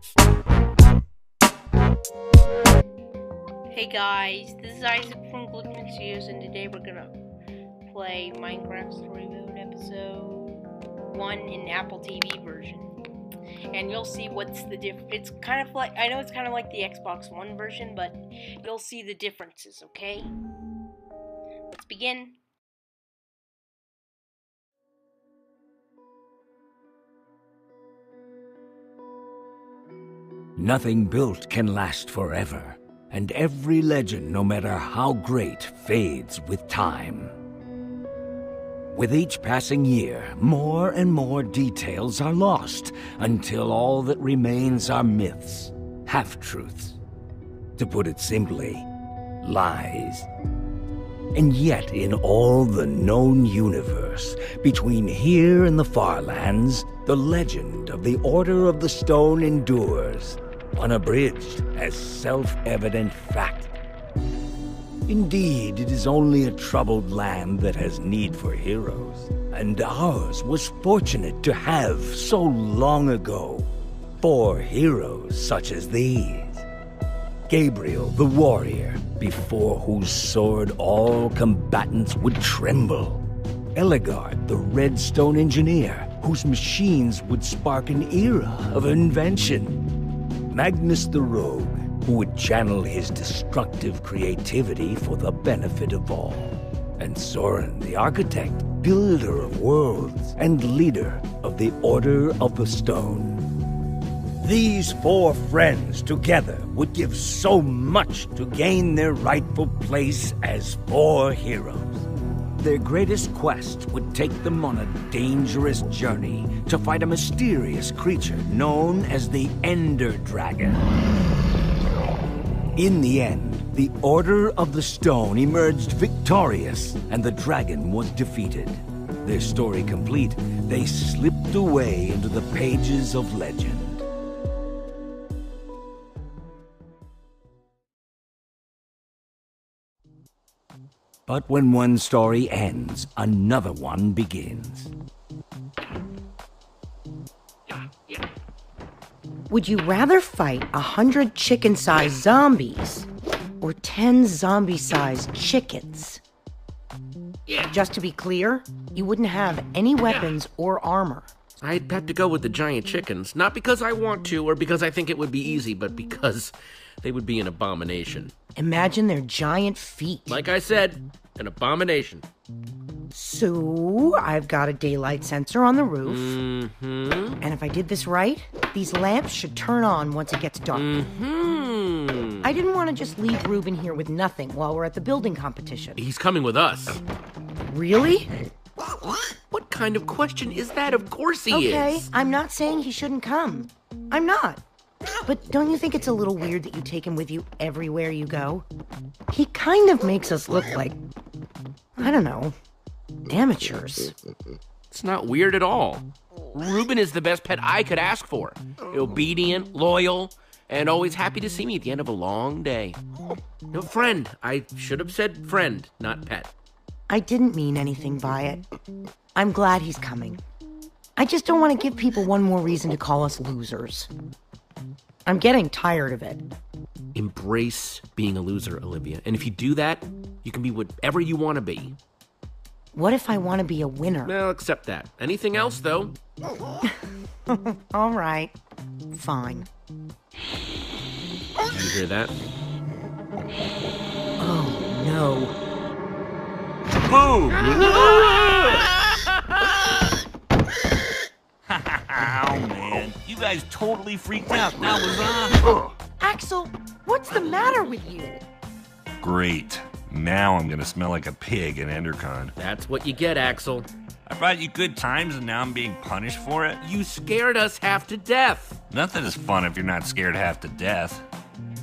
Hey guys, this is Isaac from Glickman Studios, and today we're gonna play Minecraft Story Mode Episode 1 in Apple TV version. And you'll see what's the it's kind of like, I know it's kind of like the Xbox One version, but you'll see the differences, okay? Let's begin. Nothing built can last forever, and every legend, no matter how great, fades with time. With each passing year, more and more details are lost, until all that remains are myths, half-truths. To put it simply, lies. And yet, in all the known universe, between here and the far lands, the legend of the Order of the Stone endures, unabridged as self-evident fact. Indeed, it is only a troubled land that has need for heroes, and ours was fortunate to have, so long ago, 4 heroes such as these. Gabriel the warrior, before whose sword all combatants would tremble. Eligard the redstone engineer, whose machines would spark an era of invention. Magnus the rogue, who would channel his destructive creativity for the benefit of all. And Soren the architect, builder of worlds, and leader of the Order of the Stone. These 4 friends together would give so much to gain their rightful place as 4 heroes. Their greatest quest would take them on a dangerous journey to fight a mysterious creature known as the Ender Dragon. In the end, the Order of the Stone emerged victorious, and the dragon was defeated. Their story complete, they slipped away into the pages of legend. But when one story ends, another one begins. Would you rather fight 100 chicken-sized zombies or 10 zombie-sized chickens? Just to be clear, you wouldn't have any weapons or armor. I'd have to go with the giant chickens, not because I want to or because I think it would be easy, but because they would be an abomination. Imagine their giant feet. Like I said, an abomination. So, I've got a daylight sensor on the roof. Mm-hmm. And if I did this right, these lamps should turn on once it gets dark. Mm-hmm. I didn't want to just leave Ruben here with nothing while we're at the building competition. He's coming with us. Really? What kind of question is that? Of course he Okay, is. I'm not saying he shouldn't come. I'm not. But don't you think it's a little weird that you take him with you everywhere you go? He kind of makes us look like, I don't know, amateurs. It's not weird at all. Ruben is the best pet I could ask for. Obedient, loyal, and always happy to see me at the end of a long day. No, friend. I should have said friend, not pet. I didn't mean anything by it. I'm glad he's coming. I just don't want to give people one more reason to call us losers. I'm getting tired of it. Embrace being a loser, Olivia. And if you do that, you can be whatever you want to be. What if I want to be a winner? Well, accept that. Anything else, though? All right. Fine. Did you hear that? Oh, no. Boom! Oh, man. You guys totally freaked out. That was awesome. Axel, what's the matter with you? Great. Now I'm gonna smell like a pig in Endercon. That's what you get, Axel. I brought you good times and now I'm being punished for it? You scared us half to death. Nothing is fun if you're not scared half to death.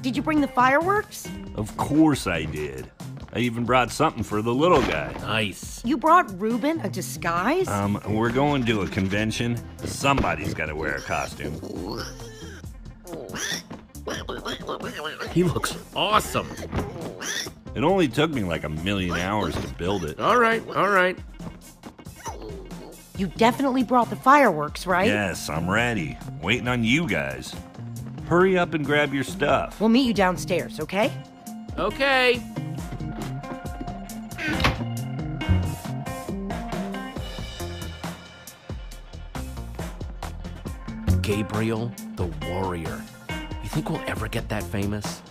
Did you bring the fireworks? Of course I did. I even brought something for the little guy. Nice. You brought Ruben a disguise? We're going to a convention. Somebody's gotta wear a costume. He looks awesome. It only took me like 1,000,000 hours to build it. All right. You definitely brought the fireworks, right? Yes, I'm ready. Waiting on you guys. Hurry up and grab your stuff. We'll meet you downstairs, okay? Okay. Gabriel the Warrior. You think we'll ever get that famous?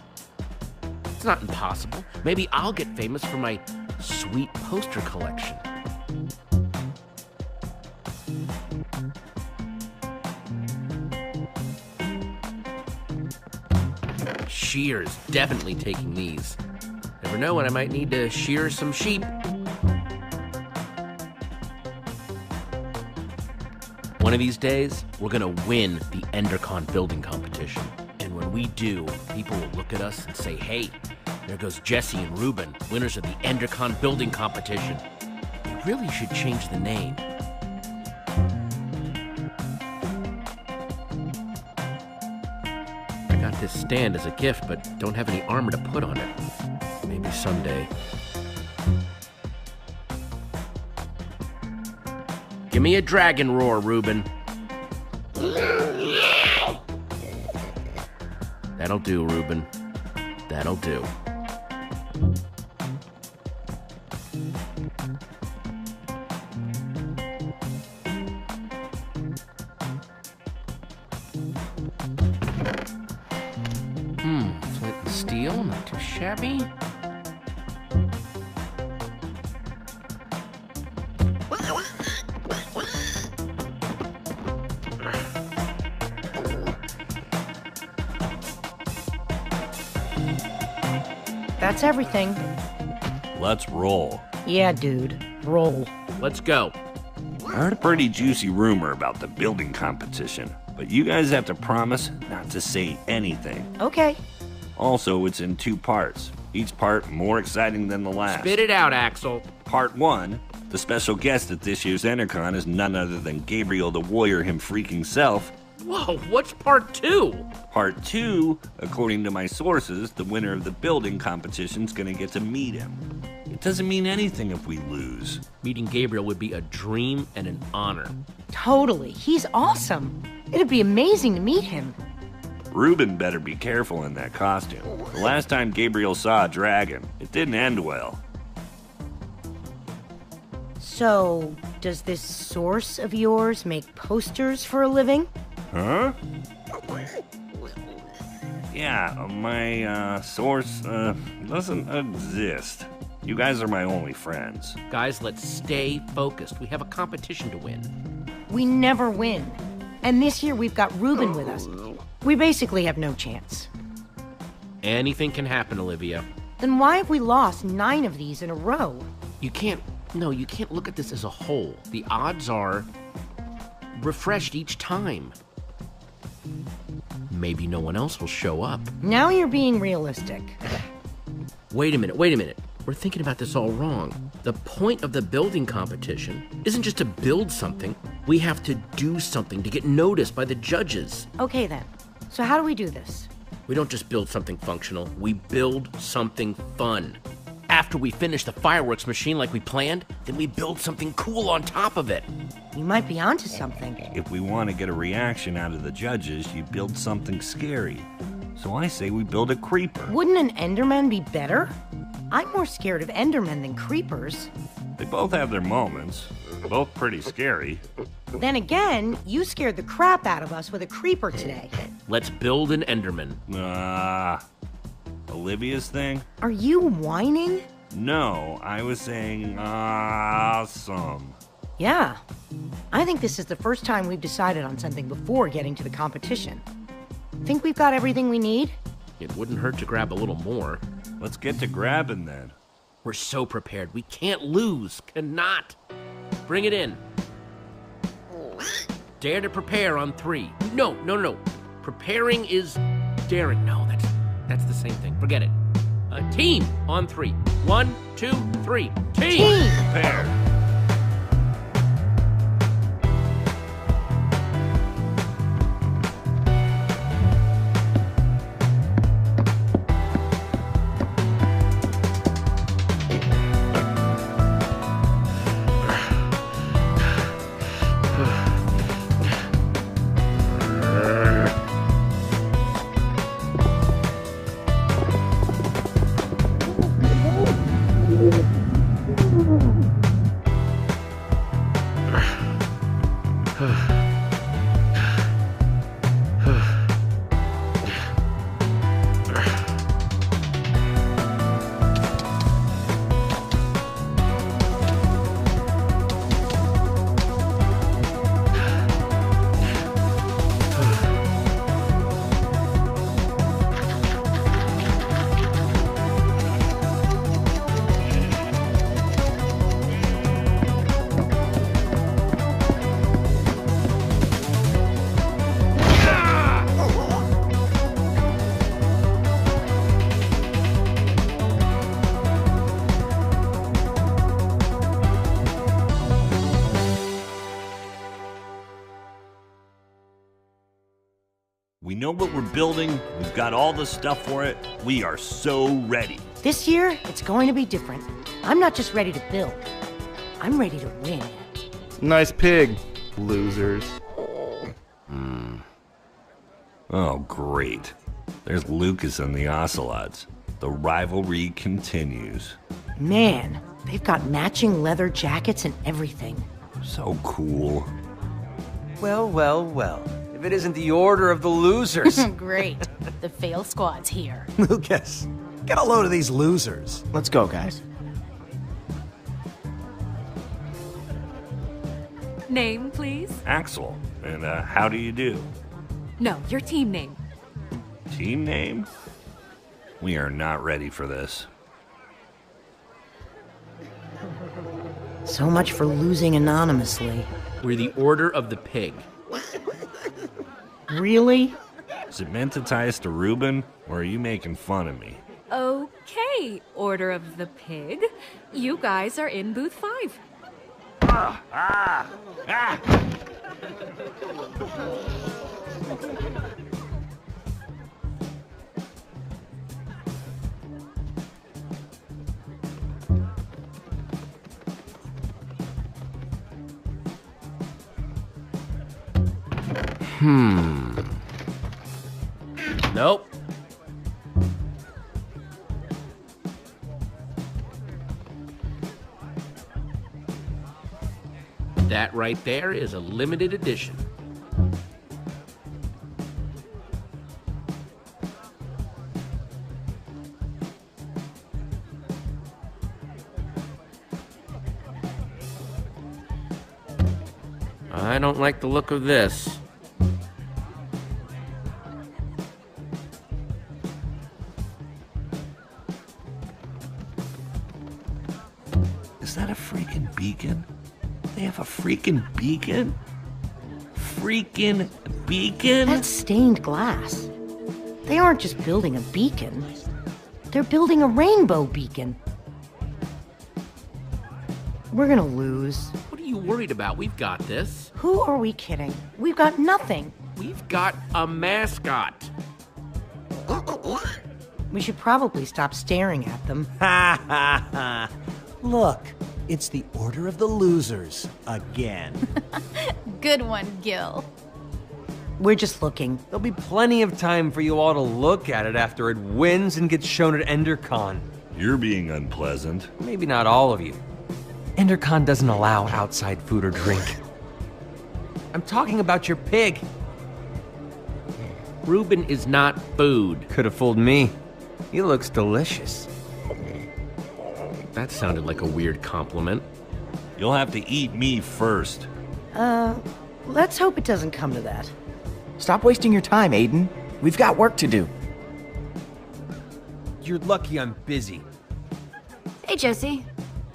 It's not impossible. Maybe I'll get famous for my sweet poster collection. Shears, definitely taking these. Never know when I might need to shear some sheep. One of these days, we're gonna win the Endercon building competition. And when we do, people will look at us and say, hey, there goes Jesse and Ruben, winners of the Endercon building competition. We really should change the name. I got this stand as a gift, but don't have any armor to put on it. Maybe someday. Give me a dragon roar, Ruben. That'll do, Ruben. That'll do. Flint and steel, not too shabby. That's everything. Let's roll. Yeah, dude. Roll. Let's go. I heard a pretty juicy rumor about the building competition, but you guys have to promise not to say anything. Okay. Also, it's in 2 parts. Each part more exciting than the last. Spit it out, Axel. Part 1, the special guest at this year's Endercon is none other than Gabriel the Warrior him freaking self. Whoa, what's part 2? Part 2, according to my sources, the winner of the building competition's gonna get to meet him. It doesn't mean anything if we lose. Meeting Gabriel would be a dream and an honor. Totally. He's awesome. It'd be amazing to meet him. Ruben better be careful in that costume. The last time Gabriel saw a dragon, it didn't end well. So, does this source of yours make posters for a living? Huh? Yeah, my source doesn't exist. You guys are my only friends. Guys, let's stay focused. We have a competition to win. We never win. And this year we've got Ruben with us. We basically have no chance. Anything can happen, Olivia. Then why have we lost 9 of these in a row? You can't look at this as a whole. The odds are refreshed each time. Maybe no one else will show up. Now you're being realistic. Wait a minute. We're thinking about this all wrong. The point of the building competition isn't just to build something. We have to do something to get noticed by the judges. Okay then. So how do we do this? We don't just build something functional, we build something fun. After we finish the fireworks machine like we planned, then we build something cool on top of it. You might be onto something. If we want to get a reaction out of the judges, you build something scary. So I say we build a creeper. Wouldn't an Enderman be better? I'm more scared of Endermen than creepers. They both have their moments. Both pretty scary. Then again, you scared the crap out of us with a creeper today. Let's build an Enderman. Olivia's thing? Are you whining? No, I was saying awesome. Yeah. I think this is the first time we've decided on something before getting to the competition. Think we've got everything we need? It wouldn't hurt to grab a little more. Let's get to grabbing then. We're so prepared. We can't lose. Cannot. Bring it in. Dare to prepare on 3. No. Preparing is daring. No, that's the same thing. Forget it. A team on 3. 1, 2, 3. Team! Prepare. We know what we're building. We've got all the stuff for it. We are so ready. This year, it's going to be different. I'm not just ready to build. I'm ready to win. Nice pig, losers. Oh, great. There's Lucas and the Ocelots. The rivalry continues. Man, they've got matching leather jackets and everything. So cool. Well, well, well. If it isn't the Order of the Losers. Great. The fail squad's here. Lucas, get a load of these losers. Let's go, guys. Name, please? Axel, and how do you do? No, your team name. Team name? We are not ready for this. So much for losing anonymously. We're the Order of the Pig. Really? Is it meant to tie us to Reuben, or are you making fun of me? Okay, Order of the Pig. You guys are in booth 5. Nope. That right there is a limited edition. I don't like the look of this. Is that a freaking beacon? They have a freaking beacon? Freaking beacon? That's stained glass. They aren't just building a beacon. They're building a rainbow beacon. We're gonna lose. What are you worried about? We've got this. Who are we kidding? We've got nothing. We've got a mascot. We should probably stop staring at them. Ha ha ha. Look, it's the Order of the Losers again. Good one, Gil. We're just looking. There'll be plenty of time for you all to look at it after it wins and gets shown at EnderCon. You're being unpleasant. Maybe not all of you. EnderCon doesn't allow outside food or drink. I'm talking about your pig. Reuben is not food. Could have fooled me. He looks delicious. That sounded like a weird compliment. You'll have to eat me first. Let's hope it doesn't come to that. Stop wasting your time, Aiden. We've got work to do. You're lucky I'm busy. Hey, Jesse.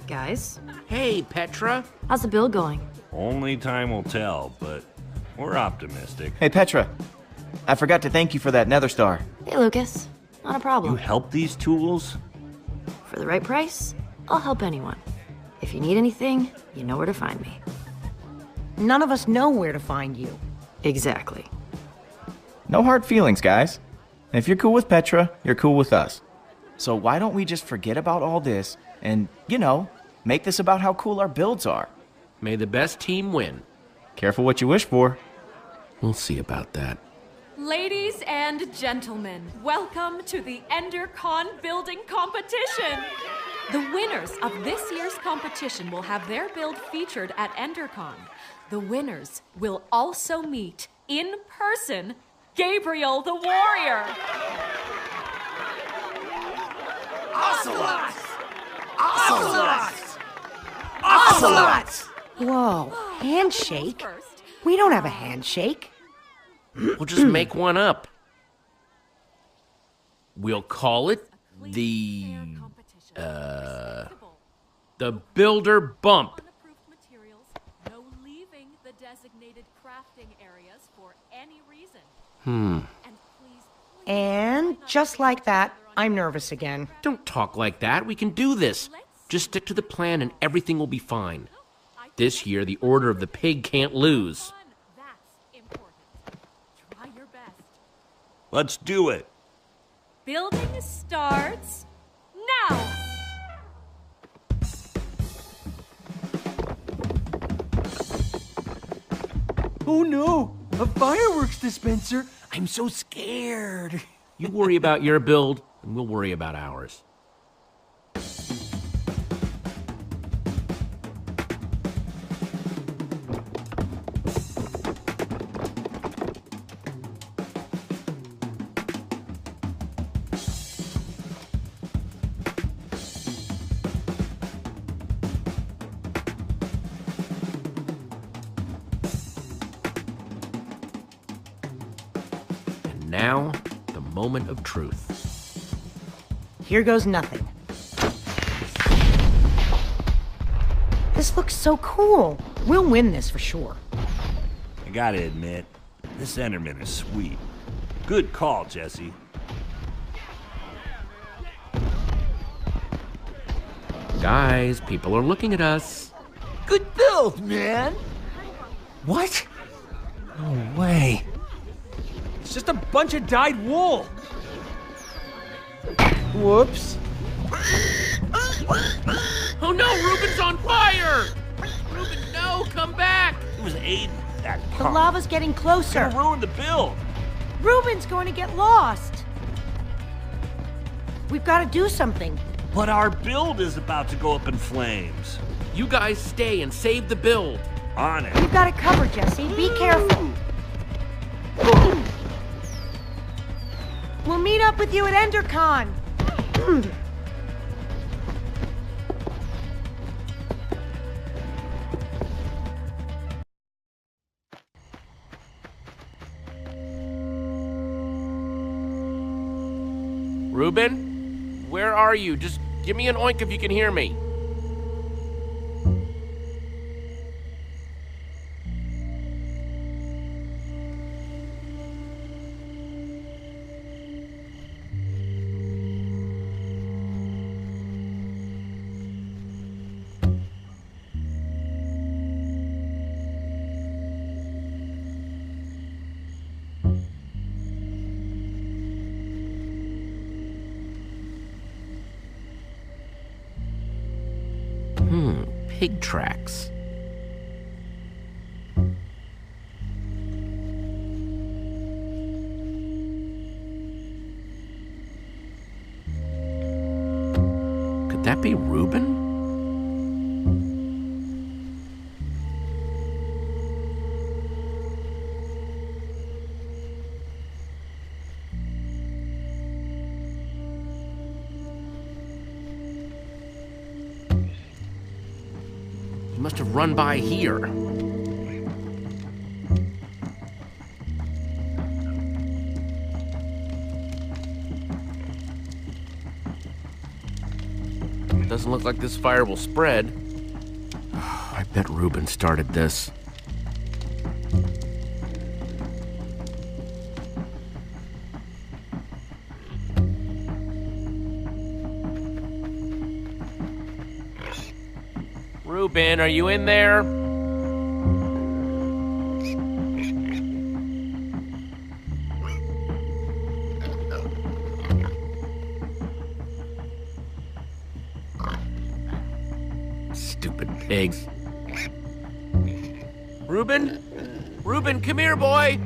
Guys, Hey, Petra. how's the build going? Only time will tell, but we're optimistic. Hey, Petra. I forgot to thank you for that nether star. Hey, Lucas. Not a You problem. help these tools? For the right price, I'll help anyone. If you need anything, you know where to find me. None of us know where to find you. Exactly. No hard feelings, guys. If you're cool with Petra, you're cool with us. So why don't we just forget about all this and, make this about how cool our builds are? May the best team win. Careful what you wish for. We'll see about that. Ladies and gentlemen, welcome to the EnderCon building competition. The winners of this year's competition will have their build featured at EnderCon. The winners will also meet, in person, Gabriel the Warrior. Ocelots! Ocelots! Ocelots! Whoa, handshake? First, We don't have a handshake. We'll just make one up. We'll call it the Builder Bump. unapproved materials, no leaving the designated crafting areas for any reason. And please, And just like that, I'm nervous again. Don't talk like that. We can do this. Just stick to the plan and everything will be fine. This year, the Order of the Pig can't lose. that's important. Try your best. Let's do it. Building starts now. Oh no! A fireworks dispenser! I'm so scared. You worry about your build, and we'll worry about ours. Now, the moment of truth. Here goes nothing. This looks so cool. We'll win this for sure. I gotta admit, this Enderman is sweet. Good call, Jesse. Guys, people are looking at us. Good build, man! What? No way. It's just a bunch of dyed wool. Whoops. Oh no, Reuben's on fire! Reuben, no, come back! It was Aiden, that The punk. lava's getting closer. Gonna ruin the build. Reuben's going to get lost. We've got to do something. But our build is about to go up in flames. You guys stay and save the build. On it. We've got it covered, Jesse. Be careful. We'll meet up with you at EnderCon. Reuben, where are you? Just give me an oink if you can hear me. Pig tracks. Could that be Reuben? Must have run by here. Doesn't look like this fire will spread. I bet Reuben started this. Reuben, are you in there? Stupid pigs. Reuben? Reuben, come here, boy!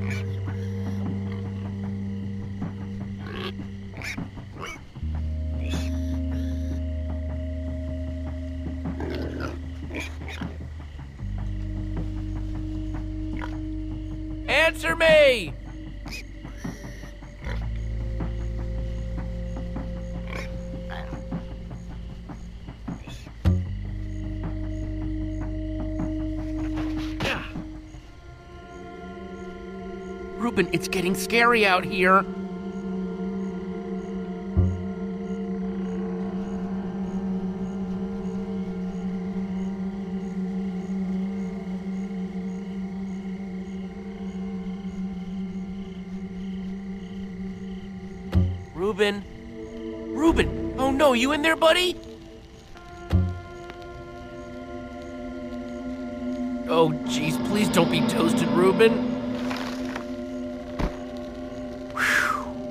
Answer me! Reuben, it's getting scary out here. Reuben? Reuben! Oh no, you in there, buddy? Oh, jeez, please don't be toasted, Reuben. Whew.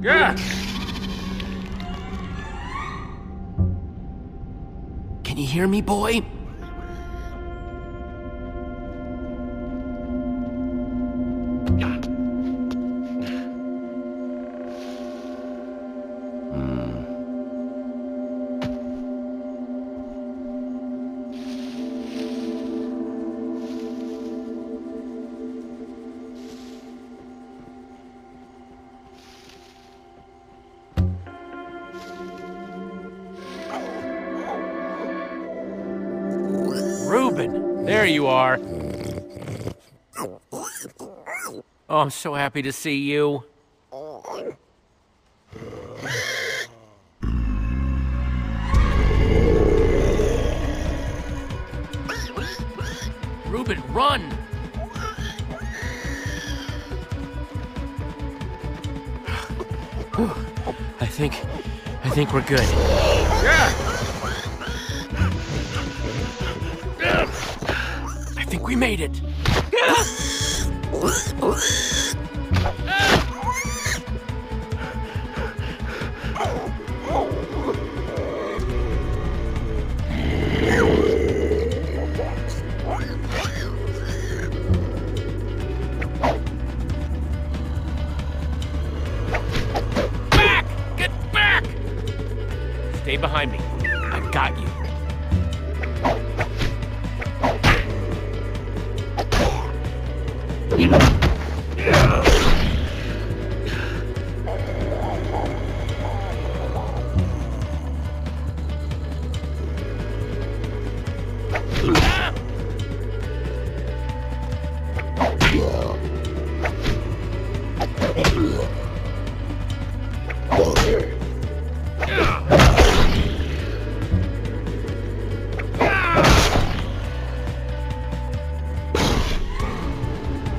Yeah. Can you hear me, boy? Reuben, there you are. Oh, I'm so happy to see you. Reuben, run! I think we're good. I think we made it. Back! Get back! Stay behind me. I got you.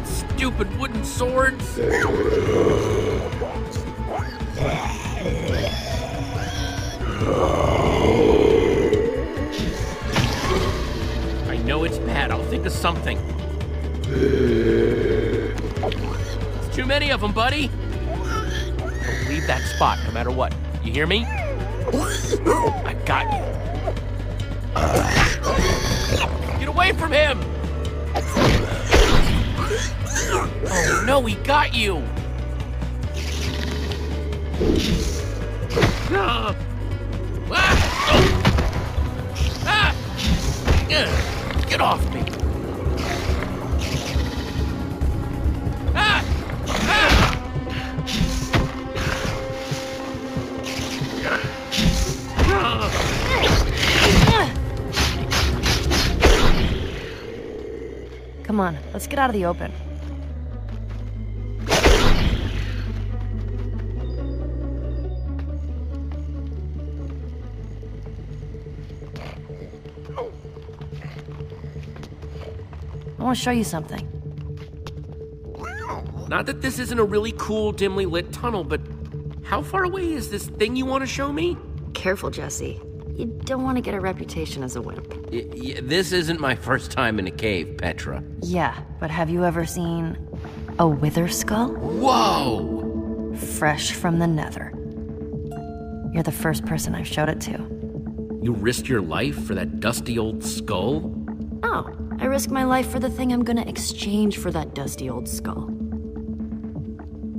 Stupid wooden swords. I know it's bad. I'll think of something. It's too many of them, buddy. Don't leave that spot, no matter what. You hear me? I got you. Get away from him! Oh no, he got you! Get off me! Come on, let's get out of the open. I want to show you something. Not that this isn't a really cool, dimly lit tunnel, but how far away is this thing you want to show me? Careful, Jesse. You don't want to get a reputation as a wimp. This isn't my first time in a cave, Petra. Yeah, but have you ever seen a wither skull? Whoa! Fresh from the nether. You're the first person I've showed it to. You risked your life for that dusty old skull? Oh, I risk my life for the thing I'm gonna exchange for that dusty old skull.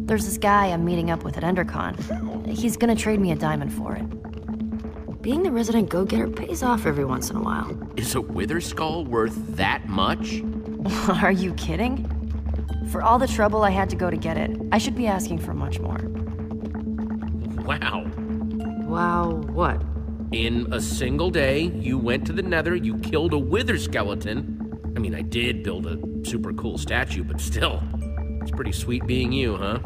There's this guy I'm meeting up with at EnderCon. He's gonna trade me a diamond for it. Being the resident go-getter pays off every once in a while. Is a wither skull worth that much? Are you kidding? For all the trouble I had to go to get it, I should be asking for much more. Wow. Wow, what? In a single day, you went to the nether, you killed a wither skeleton. I mean, I did build a super cool statue, but still, it's pretty sweet being you, huh?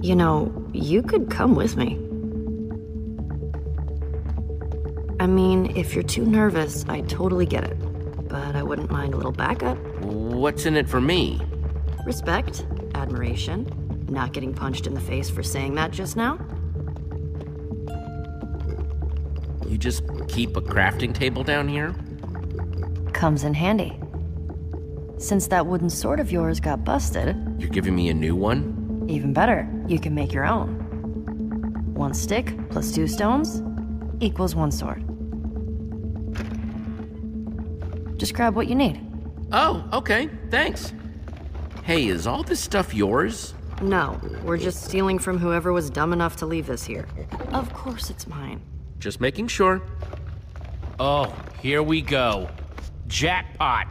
You know, you could come with me. I mean, if you're too nervous, I totally get it. But I wouldn't mind a little backup. What's in it for me? Respect, admiration, not getting punched in the face for saying that just now. You just keep a crafting table down here? Comes in handy. Since that wooden sword of yours got busted... You're giving me a new one? Even better, you can make your own. 1 stick plus 2 stones equals 1 sword. Just grab what you need. Oh, okay, thanks. Hey, is all this stuff yours? No, we're just stealing from whoever was dumb enough to leave this here. Of course it's mine. Just making sure. Oh, here we go. Jackpot.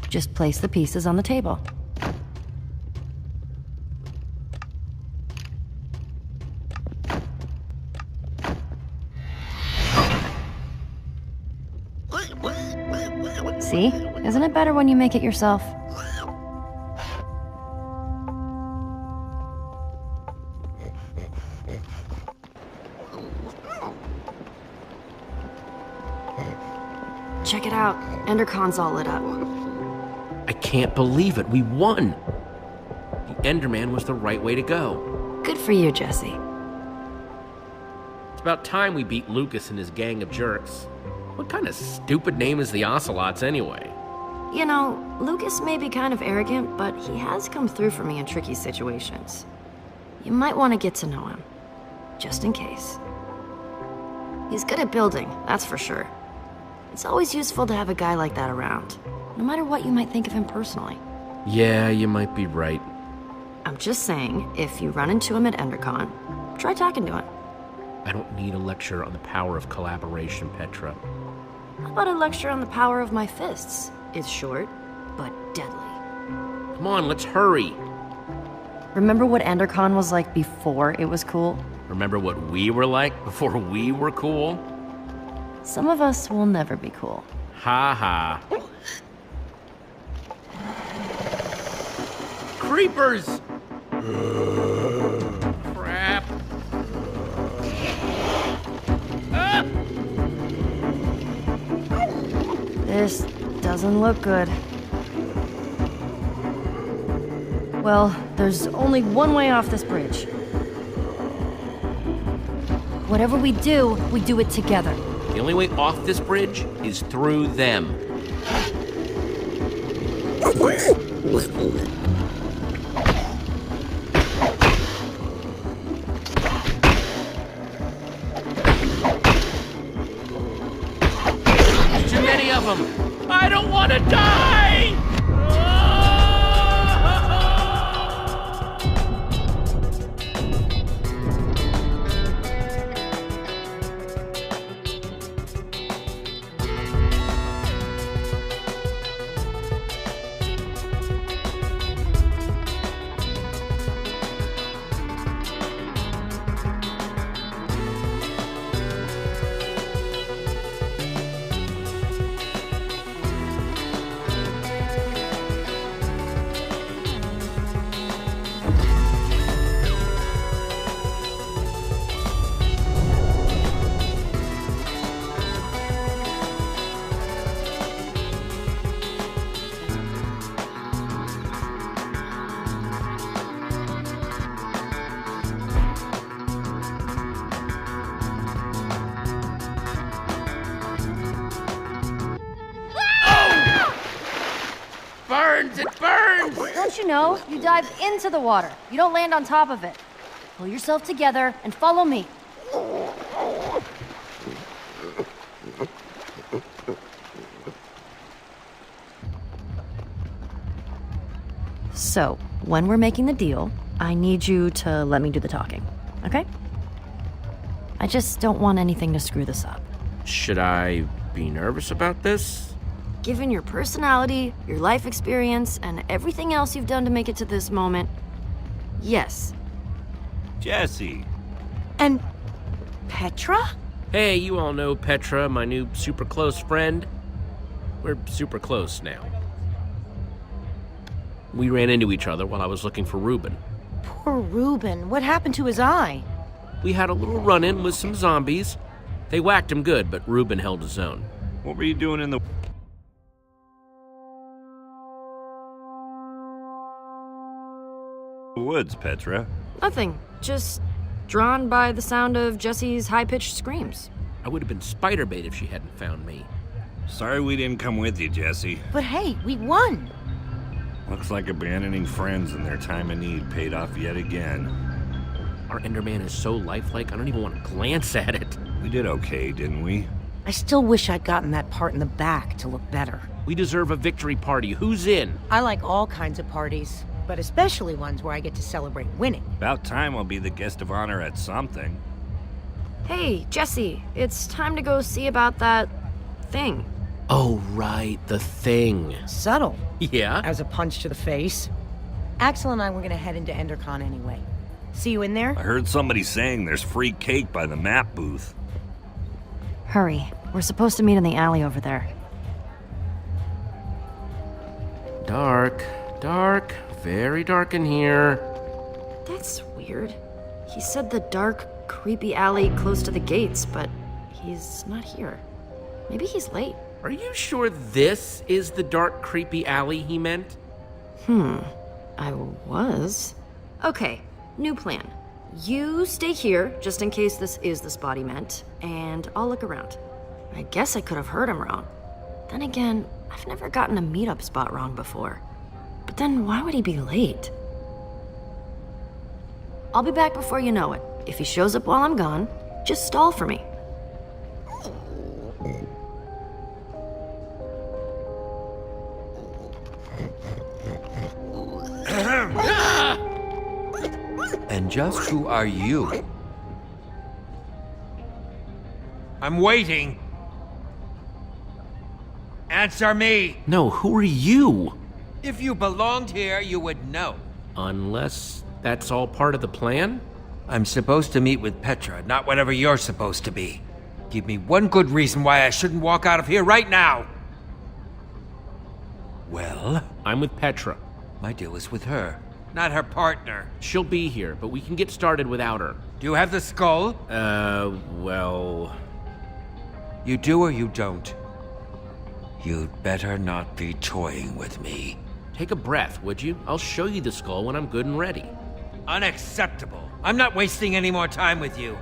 Just place the pieces on the table. See? Isn't it better when you make it yourself? Check it out. Endercon's all lit up. I can't believe it. We won. The Enderman was the right way to go. Good for you, Jesse. It's about time we beat Lucas and his gang of jerks. What kind of stupid name is the Ocelots anyway? You know, Lucas may be kind of arrogant, but he has come through for me in tricky situations. You might want to get to know him, just in case. He's good at building, that's for sure. It's always useful to have a guy like that around, no matter what you might think of him personally. Yeah, you might be right. I'm just saying, if you run into him at EnderCon, try talking to him. I don't need a lecture on the power of collaboration, Petra. How about a lecture on the power of my fists? It's short, but deadly. Come on, let's hurry. Remember what EnderCon was like before it was cool? Remember what we were like before we were cool? Some of us will never be cool. Ha ha. Creepers! Crap. Ah! This doesn't look good. Well, there's only one way off this bridge. Whatever we do it together. The only way off this bridge is through them. There's too many of them. I don't want to die! It burns! Don't you know? You dive into the water. You don't land on top of it. Pull yourself together and follow me. So, when we're making the deal, I need you to let me do the talking, okay? I just don't want anything to screw this up. Should I be nervous about this? Given your personality, your life experience, and everything else you've done to make it to this moment, yes. Jesse. And Petra? Hey, you all know Petra, my new super close friend. We're super close now. We ran into each other while I was looking for Reuben. Poor Reuben. What happened to his eye? We had a little run-in with some zombies. They whacked him good, but Reuben held his own. What were you doing in the woods, Petra? Nothing. Just drawn by the sound of Jesse's high-pitched screams. I would have been spider bait if she hadn't found me. Sorry we didn't come with you, Jesse. But hey, we won. Looks like abandoning friends in their time of need paid off yet again. Our Enderman is so lifelike, I don't even want to glance at it. We did okay, didn't we? I still wish I'd gotten that part in the back to look better. We deserve a victory party. Who's in? I like all kinds of parties, but especially ones where I get to celebrate winning. About time I'll be the guest of honor at something. Hey, Jesse, it's time to go see about that thing. Oh, right, the thing. Subtle. Yeah? As a punch to the face. Axel and I were gonna head into Endercon anyway. See you in there? I heard somebody saying there's free cake by the map booth. Hurry, we're supposed to meet in the alley over there. Dark, dark, very dark in here. That's weird. He said the dark, creepy alley close to the gates, but he's not here. Maybe he's late. Are you sure this is the dark, creepy alley he meant? I was. Okay, new plan. You stay here, just in case this is the spot he meant, and I'll look around. I guess I could have heard him wrong. Then again, I've never gotten a meetup spot wrong before. But then why would he be late? I'll be back before you know it. If he shows up while I'm gone, just stall for me. And just who are you? I'm waiting. Answer me! No, who are you? If you belonged here, you would know. Unless that's all part of the plan? I'm supposed to meet with Petra, not whatever you're supposed to be. Give me one good reason why I shouldn't walk out of here right now. Well, I'm with Petra. my deal is with her, not her partner. She'll be here, but we can get started without her. Do you have the skull? Well... You do or you don't? You'd better not be toying with me. Take a breath, would you? I'll show you the skull when I'm good and ready. Unacceptable. I'm not wasting any more time with you.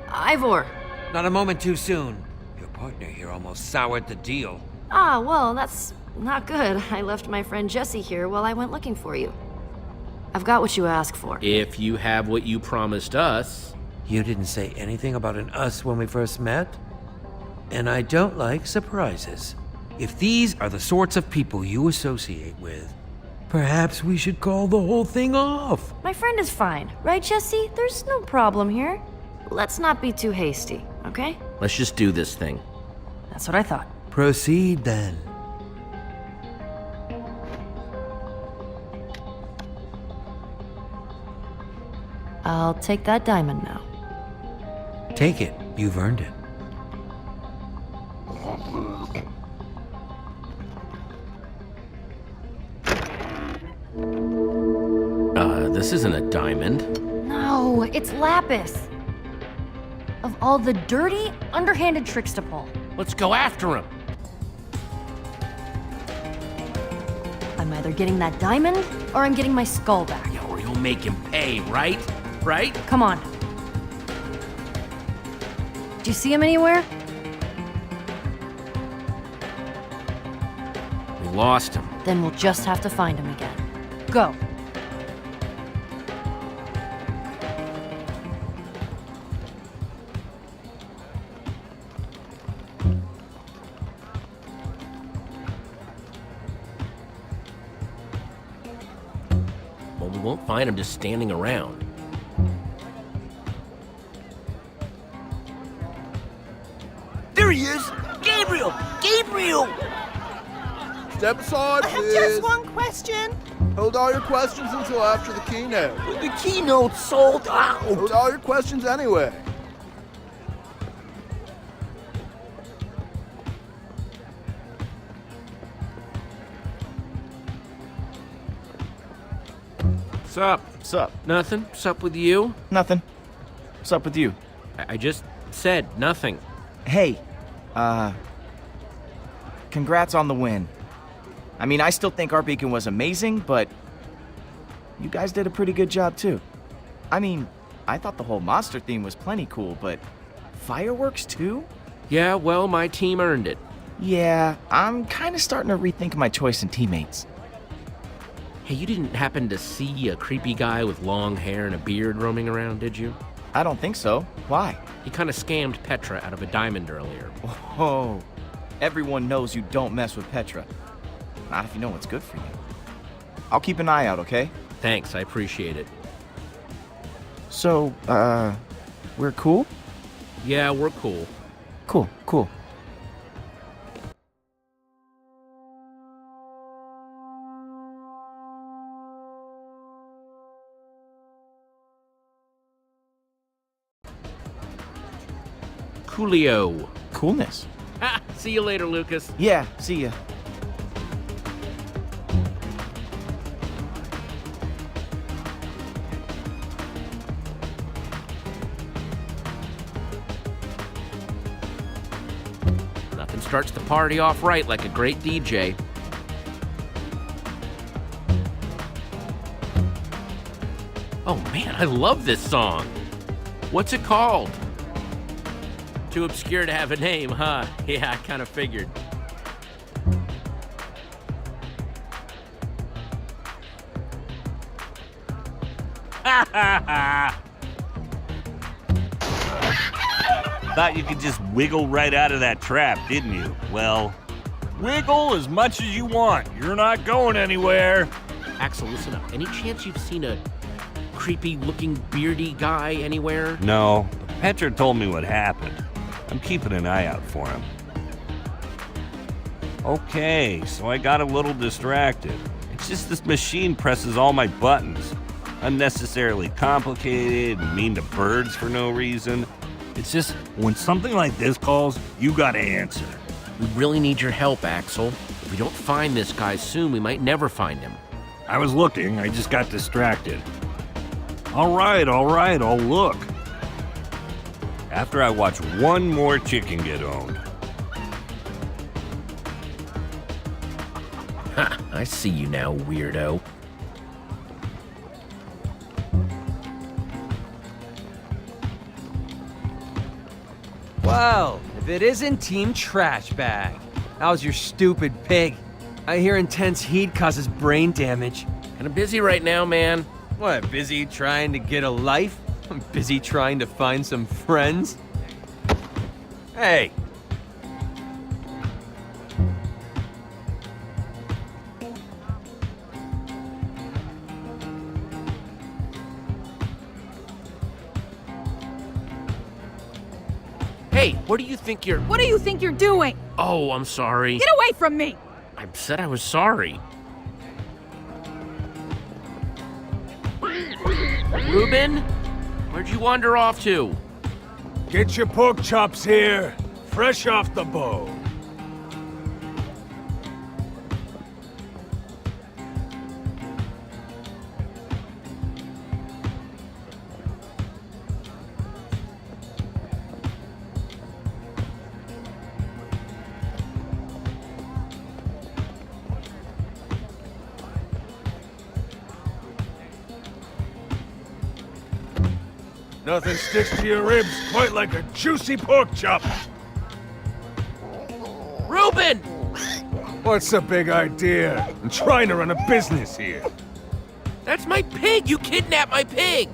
Ivor! Not a moment too soon. Your partner here almost soured the deal. Ah, well, that's not good. I left my friend Jesse here while I went looking for you. I've got what you asked for. If you have what you promised us. You didn't say anything about an us when we first met? And I don't like surprises. If these are the sorts of people you associate with, perhaps we should call the whole thing off. My friend is fine, right, Jesse? There's no problem here. Let's not be too hasty, okay? Let's just do this thing. That's what I thought. Proceed then. I'll take that diamond now. Take it. You've earned it. This isn't a diamond. No, it's lapis. Of all the dirty, underhanded tricks to pull. Let's go after him. I'm either getting that diamond, or I'm getting my skull back. Yeah, or you'll make him pay, right? Right? Come on. Do you see him anywhere? We lost him. Then we'll just have to find him again. Go. Well, we won't find him just standing around. There he is! Gabriel! Gabriel! Step aside, I have please. just one question. Hold all your questions until after the keynote. The keynote's sold out! Hold all your questions anyway. Sup? Sup? Nothing? Sup with you? Nothing. What's up with you? I just said nothing. Hey, congrats on the win. I mean, I still think our beacon was amazing, but you guys did a pretty good job too. I mean, I thought the whole monster theme was plenty cool, but fireworks too? Yeah, well, my team earned it. Yeah, I'm kind of starting to rethink my choice in teammates. Hey, you didn't happen to see a creepy guy with long hair and a beard roaming around, did you? I don't think so. Why? He kind of scammed Petra out of a diamond earlier. Oh, everyone knows you don't mess with Petra. Not if you know what's good for you. I'll keep an eye out, okay? Thanks, I appreciate it. So, we're cool? Yeah, we're cool. Cool. Coolio. Coolness. Ha! See you later, Lucas. Yeah, see ya. Nothing starts the party off right like a great DJ. Oh man, I love this song. What's it called? Too obscure to have a name, huh? Yeah, I kind of figured. Thought you could just wiggle right out of that trap, didn't you? Well, wiggle as much as you want. You're not going anywhere. Axel, listen up. Any chance you've seen a creepy-looking beardy guy anywhere? No, Petra told me what happened. I'm keeping an eye out for him. Okay, so I got a little distracted. It's just this machine presses all my buttons. Unnecessarily complicated and mean to birds for no reason. It's just, when something like this calls, you gotta answer. We really need your help, Axel. If we don't find this guy soon, we might never find him. I was looking, I just got distracted. All right, I'll look. After I watch one more chicken get owned. Ha! I see you now, weirdo. Well, if it isn't Team Trash Bag. How's your stupid pig? I hear intense heat causes brain damage. Kinda busy right now, man. What, busy trying to get a life? I'm busy trying to find some friends. Hey! Hey, what do you think you're... What do you think you're doing? Oh, I'm sorry. Get away from me! I said I was sorry. Reuben? Where'd you wander off to? Get your pork chops here, fresh off the bone. Nothing sticks to your ribs quite like a juicy pork chop. Reuben! What's the big idea? I'm trying to run a business here. That's my pig! You kidnapped my pig!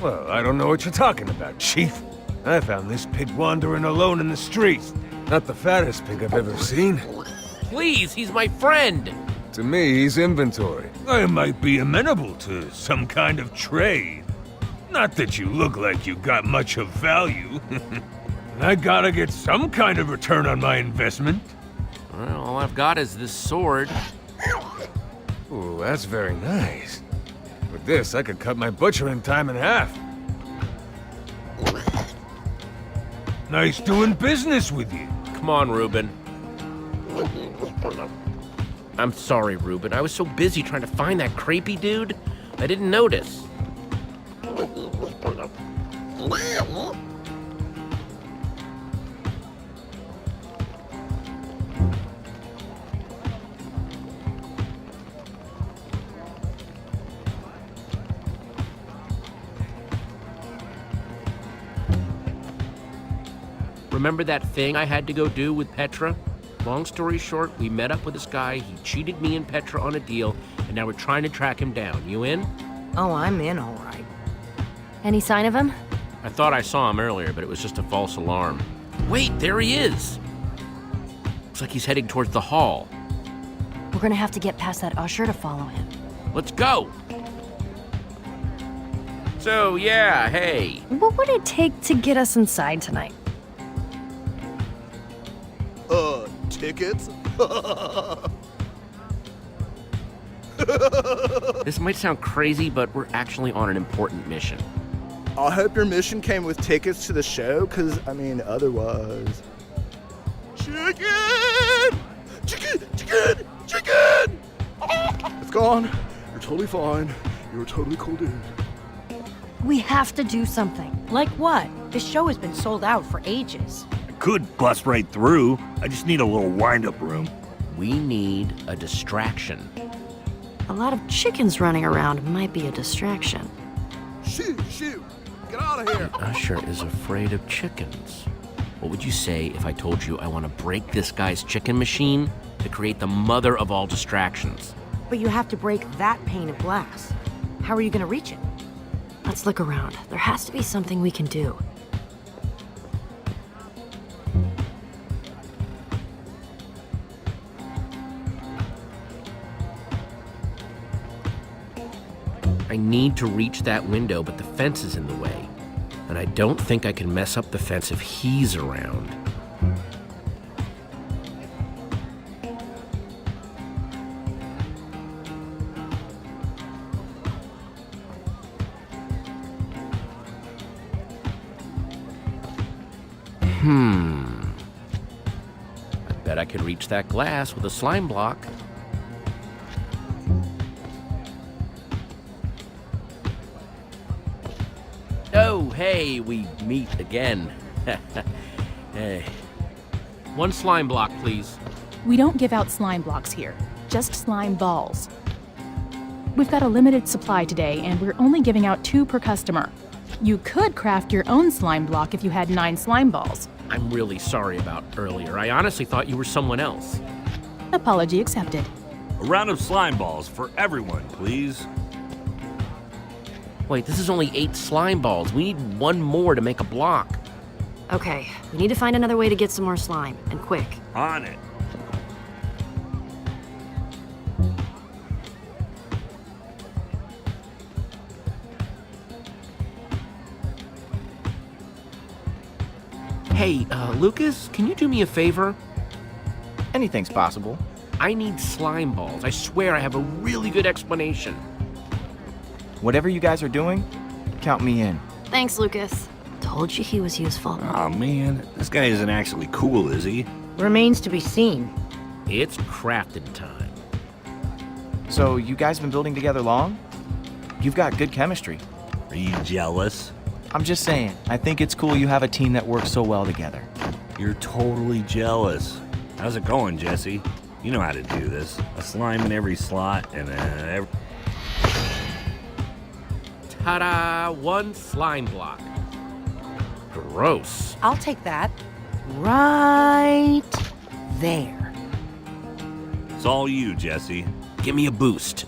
Well, I don't know what you're talking about, Chief. I found this pig wandering alone in the streets. Not the fattest pig I've ever seen. Please, he's my friend! To me, he's inventory. I might be amenable to some kind of trade. Not that you look like you got much of value. I gotta get some kind of return on my investment. Well, all I've got is this sword. Ooh, that's very nice. With this, I could cut my butchering time in half. Nice doing business with you. Come on, Reuben. I'm sorry, Reuben. I was so busy trying to find that creepy dude, I didn't notice. Remember that thing I had to go do with Petra? Long story short, we met up with this guy, he cheated me and Petra on a deal, and now we're trying to track him down. You in? Oh, I'm in, all right. Any sign of him? I thought I saw him earlier, but it was just a false alarm. Wait, there he is! Looks like he's heading towards the hall. We're gonna have to get past that usher to follow him. Let's go! So, yeah, hey. What would it take to get us inside tonight? Tickets? This might sound crazy, but we're actually on an important mission. I hope your mission came with tickets to the show, because, I mean, otherwise... Chicken! Chicken! Chicken! Chicken! It's gone. You're totally fine. You're a totally cool dude. We have to do something. Like what? This show has been sold out for ages. I could bust right through. I just need a little wind-up room. We need a distraction. A lot of chickens running around might be a distraction. Shoot! Get out of here! Usher is afraid of chickens. What would you say if I told you I want to break this guy's chicken machine to create the mother of all distractions? But you have to break that pane of glass. How are you going to reach it? Let's look around. There has to be something we can do. I need to reach that window, but the fence is in the way. And I don't think I can mess up the fence if he's around. I bet I could reach that glass with a slime block. Oh, hey, we meet again. Hey. One slime block, please. We don't give out slime blocks here, just slime balls. We've got a limited supply today, and we're only giving out 2 per customer. You could craft your own slime block if you had 9 slime balls. I'm really sorry about earlier. I honestly thought you were someone else. Apology accepted. A round of slime balls for everyone, please. Wait, this is only 8 slime balls. We need 1 more to make a block. Okay, we need to find another way to get some more slime, and quick. On it. Hey, Lucas, can you do me a favor? Anything's possible. I need slime balls. I swear I have a really good explanation. Whatever you guys are doing, count me in. Thanks, Lucas. Told you he was useful. Aw, man. This guy isn't actually cool, is he? Remains to be seen. It's crafting time. So, you guys been building together long? You've got good chemistry. Are you jealous? I'm just saying, I think it's cool you have a team that works so well together. You're totally jealous. How's it going, Jesse? You know how to do this. A slime in every slot and Ta-da! 1 slime block. Gross. I'll take that. Right there. It's all you, Jesse. Give me a boost.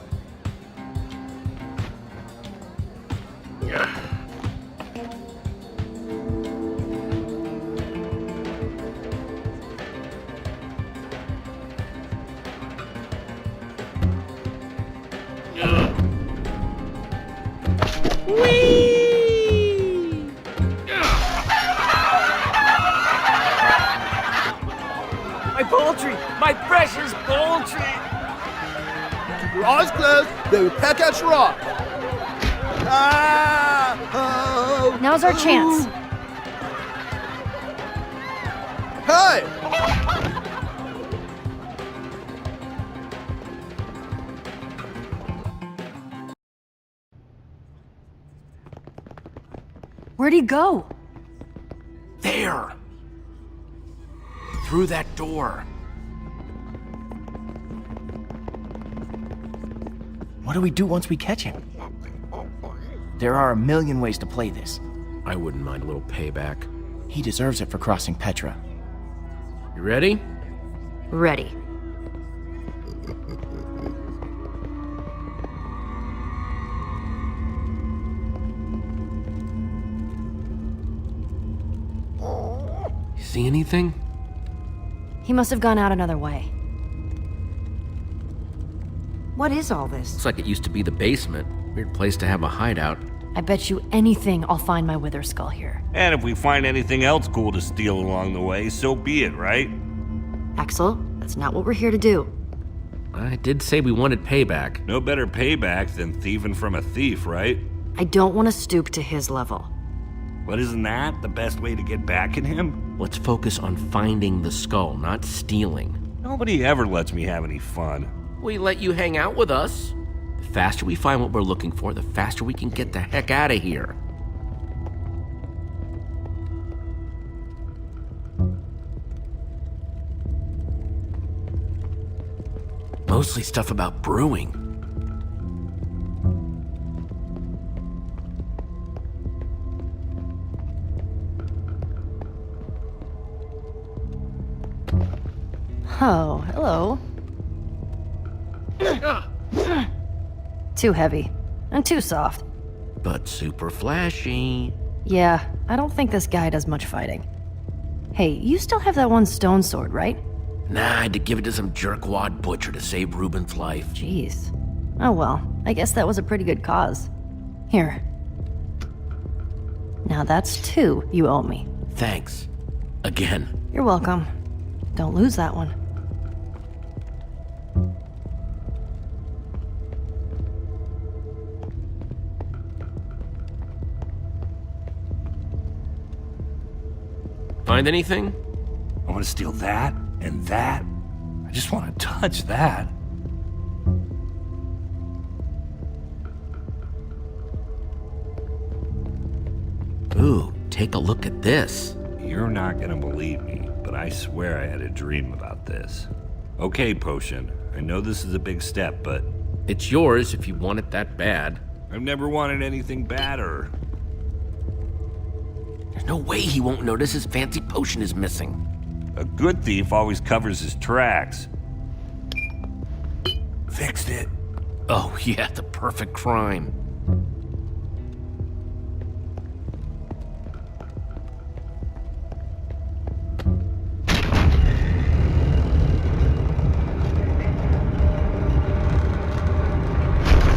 My poultry! My precious poultry! Keep your eyes closed. They will peck at your eye. Ah! Oh! Now's our chance. Hey! Where'd he go? There! Through that door. What do we do once we catch him? There are a million ways to play this. I wouldn't mind a little payback. He deserves it for crossing Petra. You ready? Ready. You see anything? He must have gone out another way. What is all this? Looks like it used to be the basement. Weird place to have a hideout. I bet you anything I'll find my wither skull here. And if we find anything else cool to steal along the way, so be it, right? Axel, that's not what we're here to do. I did say we wanted payback. No better payback than thieving from a thief, right? I don't want to stoop to his level. But isn't that the best way to get back at him? Let's focus on finding the skull, not stealing. Nobody ever lets me have any fun. We let you hang out with us. The faster we find what we're looking for, the faster we can get the heck out of here. Mostly stuff about brewing. Oh, hello. Too heavy. And too soft. But super flashy. Yeah, I don't think this guy does much fighting. Hey, you still have that one stone sword, right? Nah, I had to give it to some jerkwad butcher to save Ruben's life. Jeez. Oh well, I guess that was a pretty good cause. Here. Now that's 2 you owe me. Thanks. Again. You're welcome. Don't lose that one. Find anything? I want to steal that and that. I just want to touch that. Ooh, take a look at this. You're not gonna believe me, but I swear I had a dream about this. Okay, Potion, I know this is a big step, but it's yours if you want it that bad. I've never wanted anything badder. There's no way he won't notice his fancy potion is missing. A good thief always covers his tracks. Fixed it. Oh yeah, the perfect crime.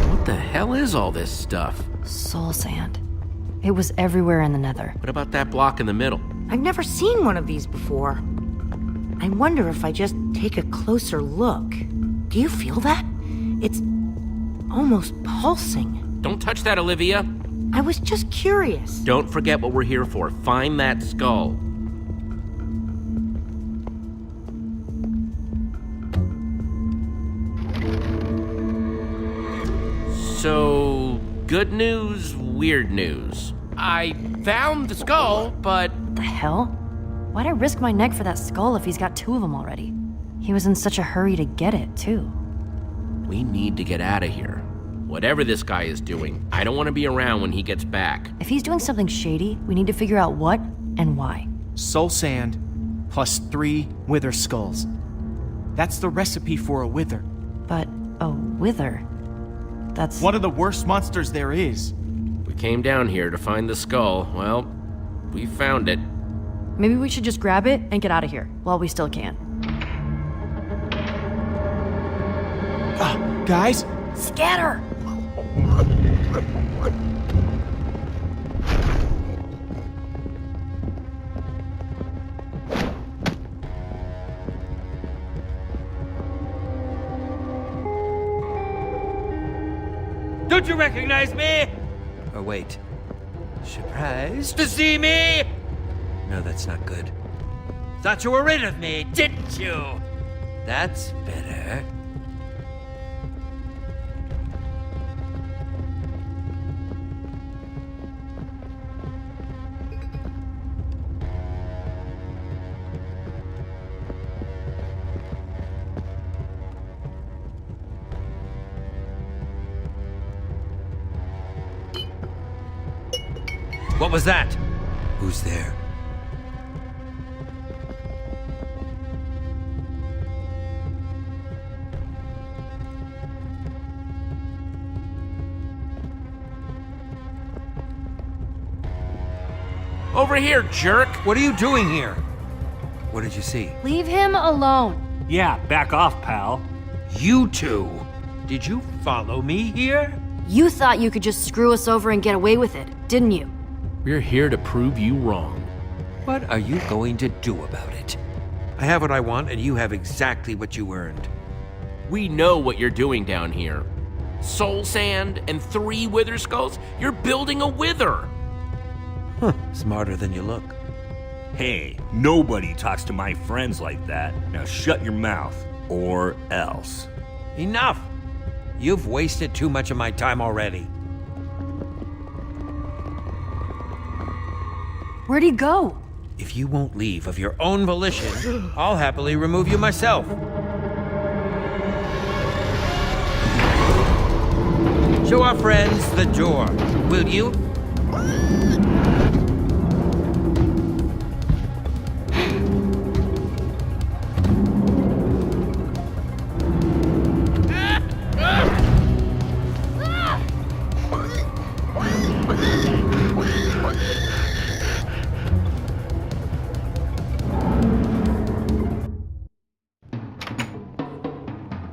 What the hell is all this stuff? Soul sand. It was everywhere in the Nether. What about that block in the middle? I've never seen one of these before. I wonder if I just take a closer look. Do you feel that? It's almost pulsing. Don't touch that, Olivia. I was just curious. Don't forget what we're here for. Find that skull. So, good news, weird news. I found the skull, but... What the hell? Why'd I risk my neck for that skull if he's got 2 of them already? He was in such a hurry to get it, too. We need to get out of here. Whatever this guy is doing, I don't want to be around when he gets back. If he's doing something shady, we need to figure out what and why. Soul sand plus 3 wither skulls. That's the recipe for a wither. But a wither? That's one of the worst monsters there is. We came down here to find the skull. Well, we found it. Maybe we should just grab it and get out of here while we still can. Guys? Scatter! Don't you recognize me? Oh, wait. Surprised to see me? No, that's not good. Thought you were rid of me, didn't you? That's better. What was that? Who's there? Over here, jerk! What are you doing here? What did you see? Leave him alone. Yeah, back off, pal. You two! Did you follow me here? You thought you could just screw us over and get away with it, didn't you? We're here to prove you wrong. What are you going to do about it? I have what I want, and you have exactly what you earned. We know what you're doing down here. Soul sand and 3 wither skulls? You're building a wither! Huh, smarter than you look. Hey, nobody talks to my friends like that. Now shut your mouth, or else. Enough! You've wasted too much of my time already. Where'd he go? If you won't leave of your own volition, I'll happily remove you myself. Show our friends the door, will you?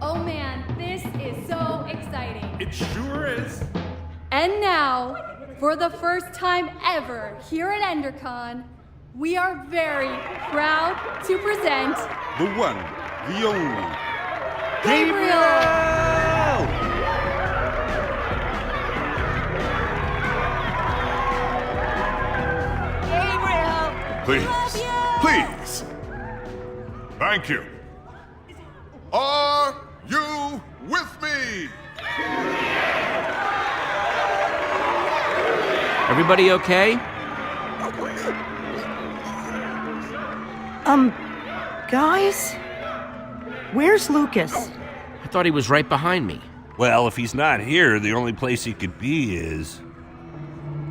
Oh man, this is so exciting. It sure is. And now, for the first time ever here at EnderCon, we are very proud to present The one, the only. Gabriel! Please, please. Thank you. Are you with me? Everybody okay? Guys? Where's Lucas? I thought he was right behind me. Well, if he's not here, the only place he could be is...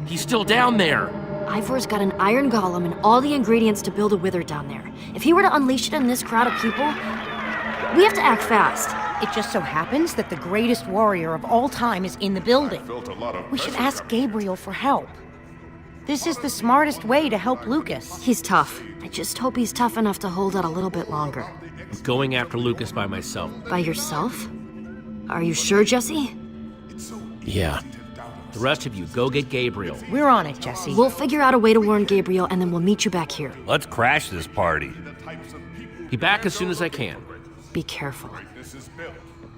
He's still down there. Ivor's got an iron golem and all the ingredients to build a wither down there. If he were to unleash it in this crowd of people, we have to act fast. It just so happens that the greatest warrior of all time is in the building. We should ask Gabriel for help. This is the smartest way to help Lucas. He's tough. I just hope he's tough enough to hold out a little bit longer. I'm going after Lucas by myself. By yourself? Are you sure, Jesse? Yeah. The rest of you, go get Gabriel. We're on it, Jesse. We'll figure out a way to warn Gabriel, and then we'll meet you back here. Let's crash this party. Be back as soon as I can. Be careful. This is built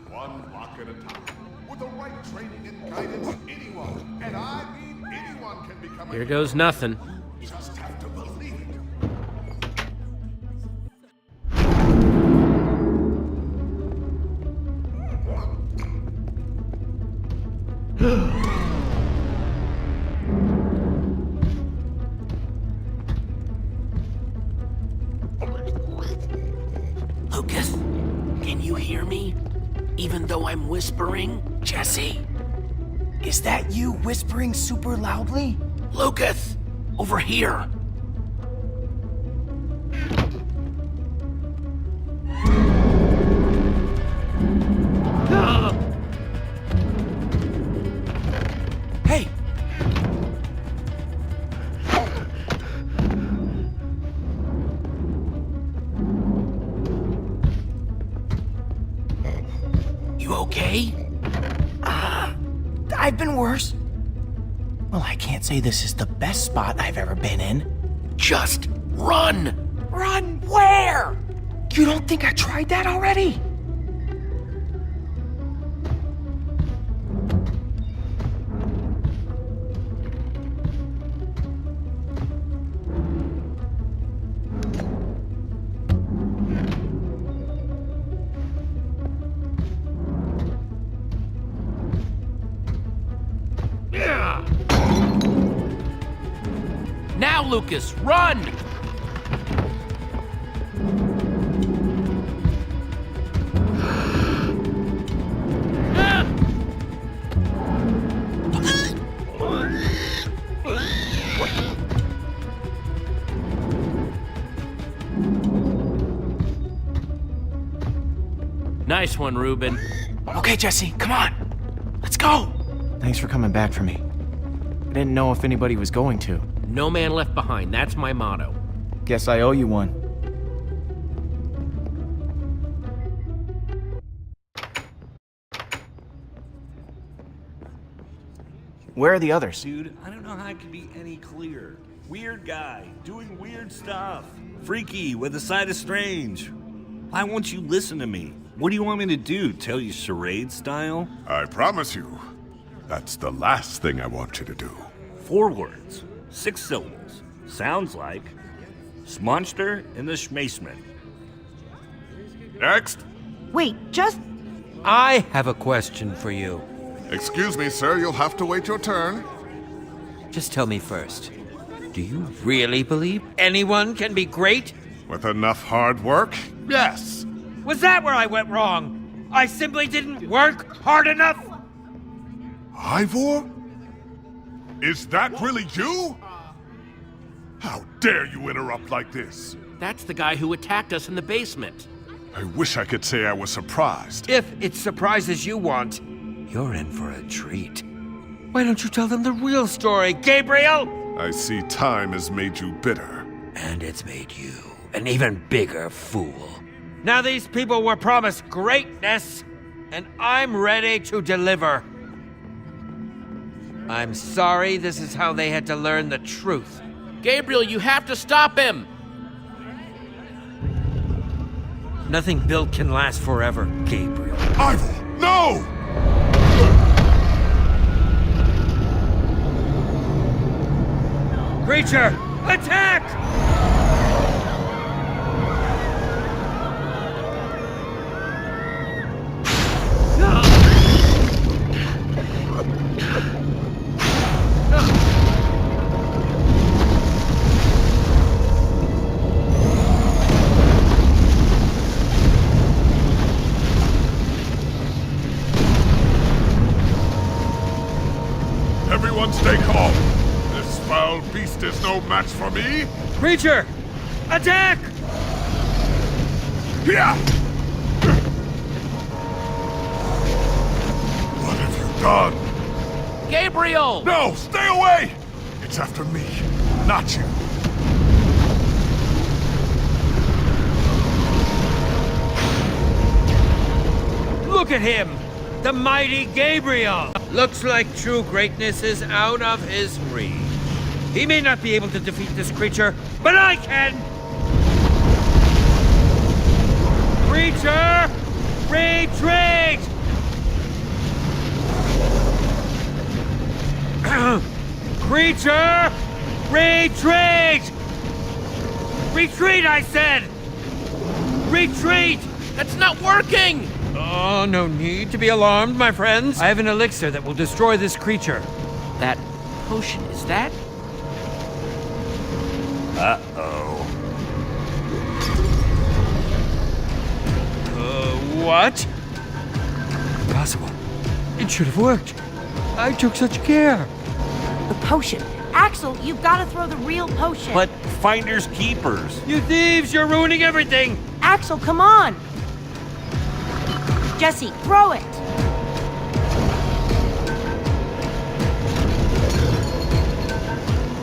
one block at a time. With the right training and guidance, anyone, and I mean anyone, can become Here goes nothing. Just have to believe it. Lucas, can you hear me? Even though I'm whispering? Jesse? Is that you whispering super loudly? Lucas! Over here! Hey! You okay? I've been worse. Well, I can't say this is the best spot I've ever been in. Just run! Run where? You don't think I tried that already? Now, Lucas, run! Nice one, Ruben. Okay, Jesse, come on. Let's go. Thanks for coming back for me. I didn't know if anybody was going to. No man left behind, that's my motto. Guess I owe you one. Where are the others? Dude, I don't know how I could be any clearer. Weird guy, doing weird stuff. Freaky, with a side of strange. Why won't you listen to me? What do you want me to do? Tell you charade style? I promise you, that's the last thing I want you to do. 4 words, 6 syllables. Sounds like Smonster and the Schmaceman. Next. Wait, just... I have a question for you. Excuse me, sir, you'll have to wait your turn. Just tell me first. Do you really believe anyone can be great? With enough hard work, yes. Was that where I went wrong? I simply didn't work hard enough? Ivor? Is that really you? How dare you interrupt like this? That's the guy who attacked us in the basement. I wish I could say I was surprised. If it surprises you want, you're in for a treat. Why don't you tell them the real story, Gabriel? I see time has made you bitter. And it's made you an even bigger fool. Now these people were promised greatness, and I'm ready to deliver. I'm sorry this is how they had to learn the truth. Gabriel, you have to stop him! Nothing built can last forever, Gabriel. Ivor, no! Creature, attack! Everyone stay calm. This foul beast is no match for me. Creature, attack! Yeah! What have you done? Gabriel! No, stay away! It's after me, not you. Look at him! The mighty Gabriel! Looks like true greatness is out of his reach. He may not be able to defeat this creature, but I can! Creature, retreat! Creature, retreat! Retreat, I said! Retreat! That's not working! Oh, no need to be alarmed, my friends. I have an elixir that will destroy this creature. That potion, is that? Uh-oh. What? Impossible. It should have worked. I took such care. The potion. Axel, you've got to throw the real potion. But finders keepers. You thieves, you're ruining everything. Axel, come on. Jesse, throw it!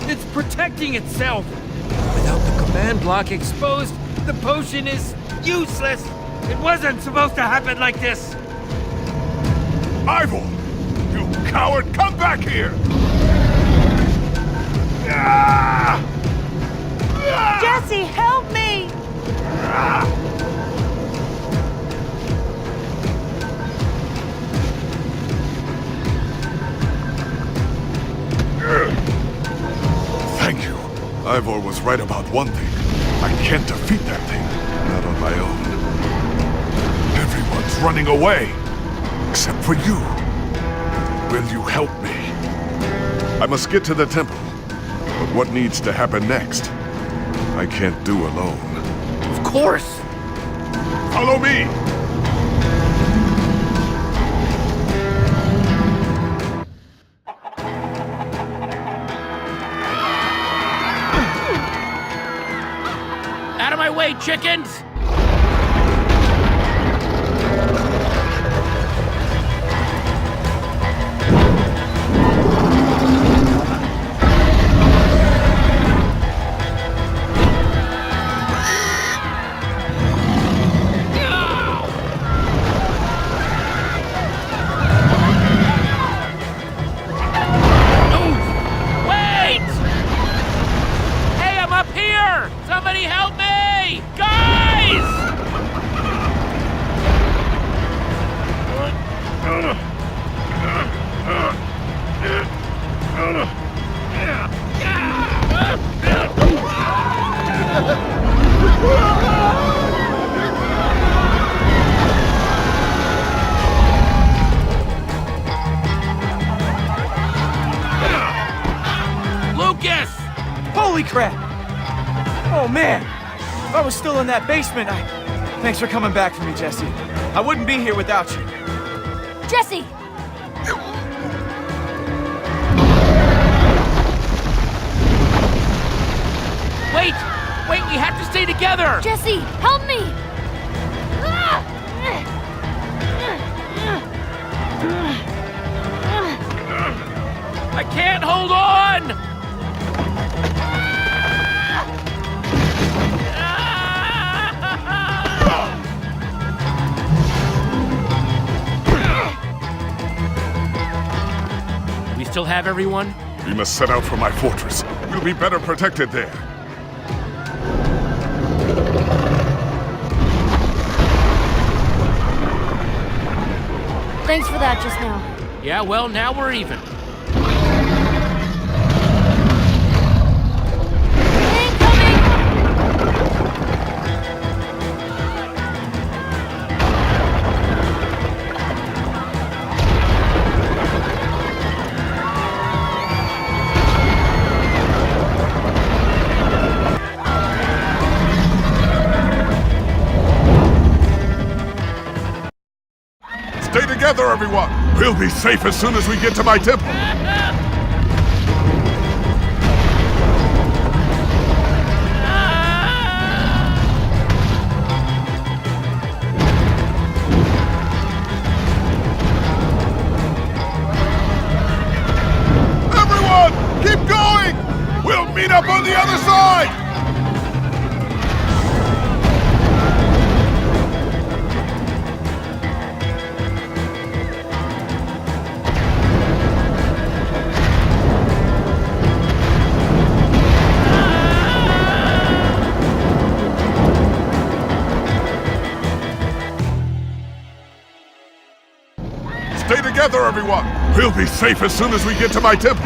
It's protecting itself! Without the command block exposed, the potion is useless! It wasn't supposed to happen like this! Ivor! You coward, come back here! Jesse, help me! Thank you. Ivor was right about one thing. I can't defeat that thing. Not on my own. Everyone's running away. Except for you. Will you help me? I must get to the temple. But what needs to happen next? I can't do alone. Of course! Follow me! Out of my way, chickens! Lucas! Holy crap! Oh man! If I was still in that basement, Thanks for coming back for me, Jesse. I wouldn't be here without you. Jesse! Wait! Wait, we have to stay together! Jesse, help me! I can't hold on! We still have everyone? We must set out for my fortress. We'll be better protected there. Thanks for that just now. Yeah, well, now we're even. Stay together, everyone! We'll be safe as soon as we get to my temple! Everyone! Keep going! We'll meet up on the other side! Stay together, everyone! We'll be safe as soon as we get to my temple!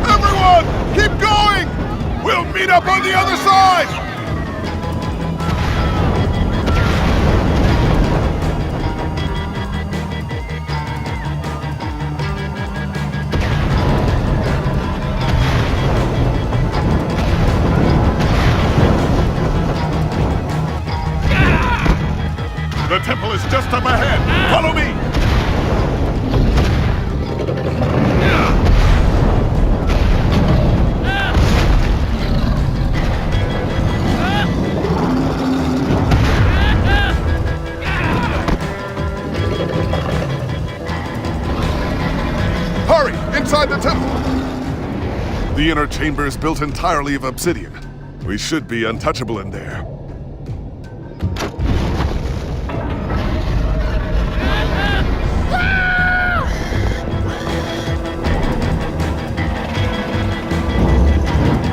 Everyone! Keep going! We'll meet up on the other side! The temple is just up ahead. Follow me! Hurry! Inside the temple! The inner chamber is built entirely of obsidian. We should be untouchable in there.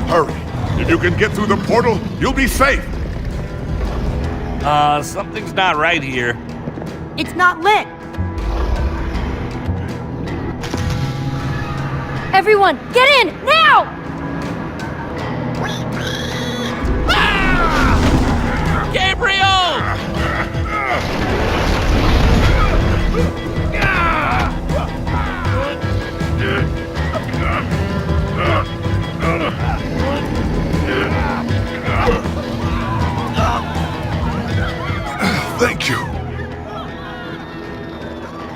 Hurry! If you can get through the portal, you'll be safe! Something's not right here. It's not lit. Everyone, get in, now! Gabriel! Thank you.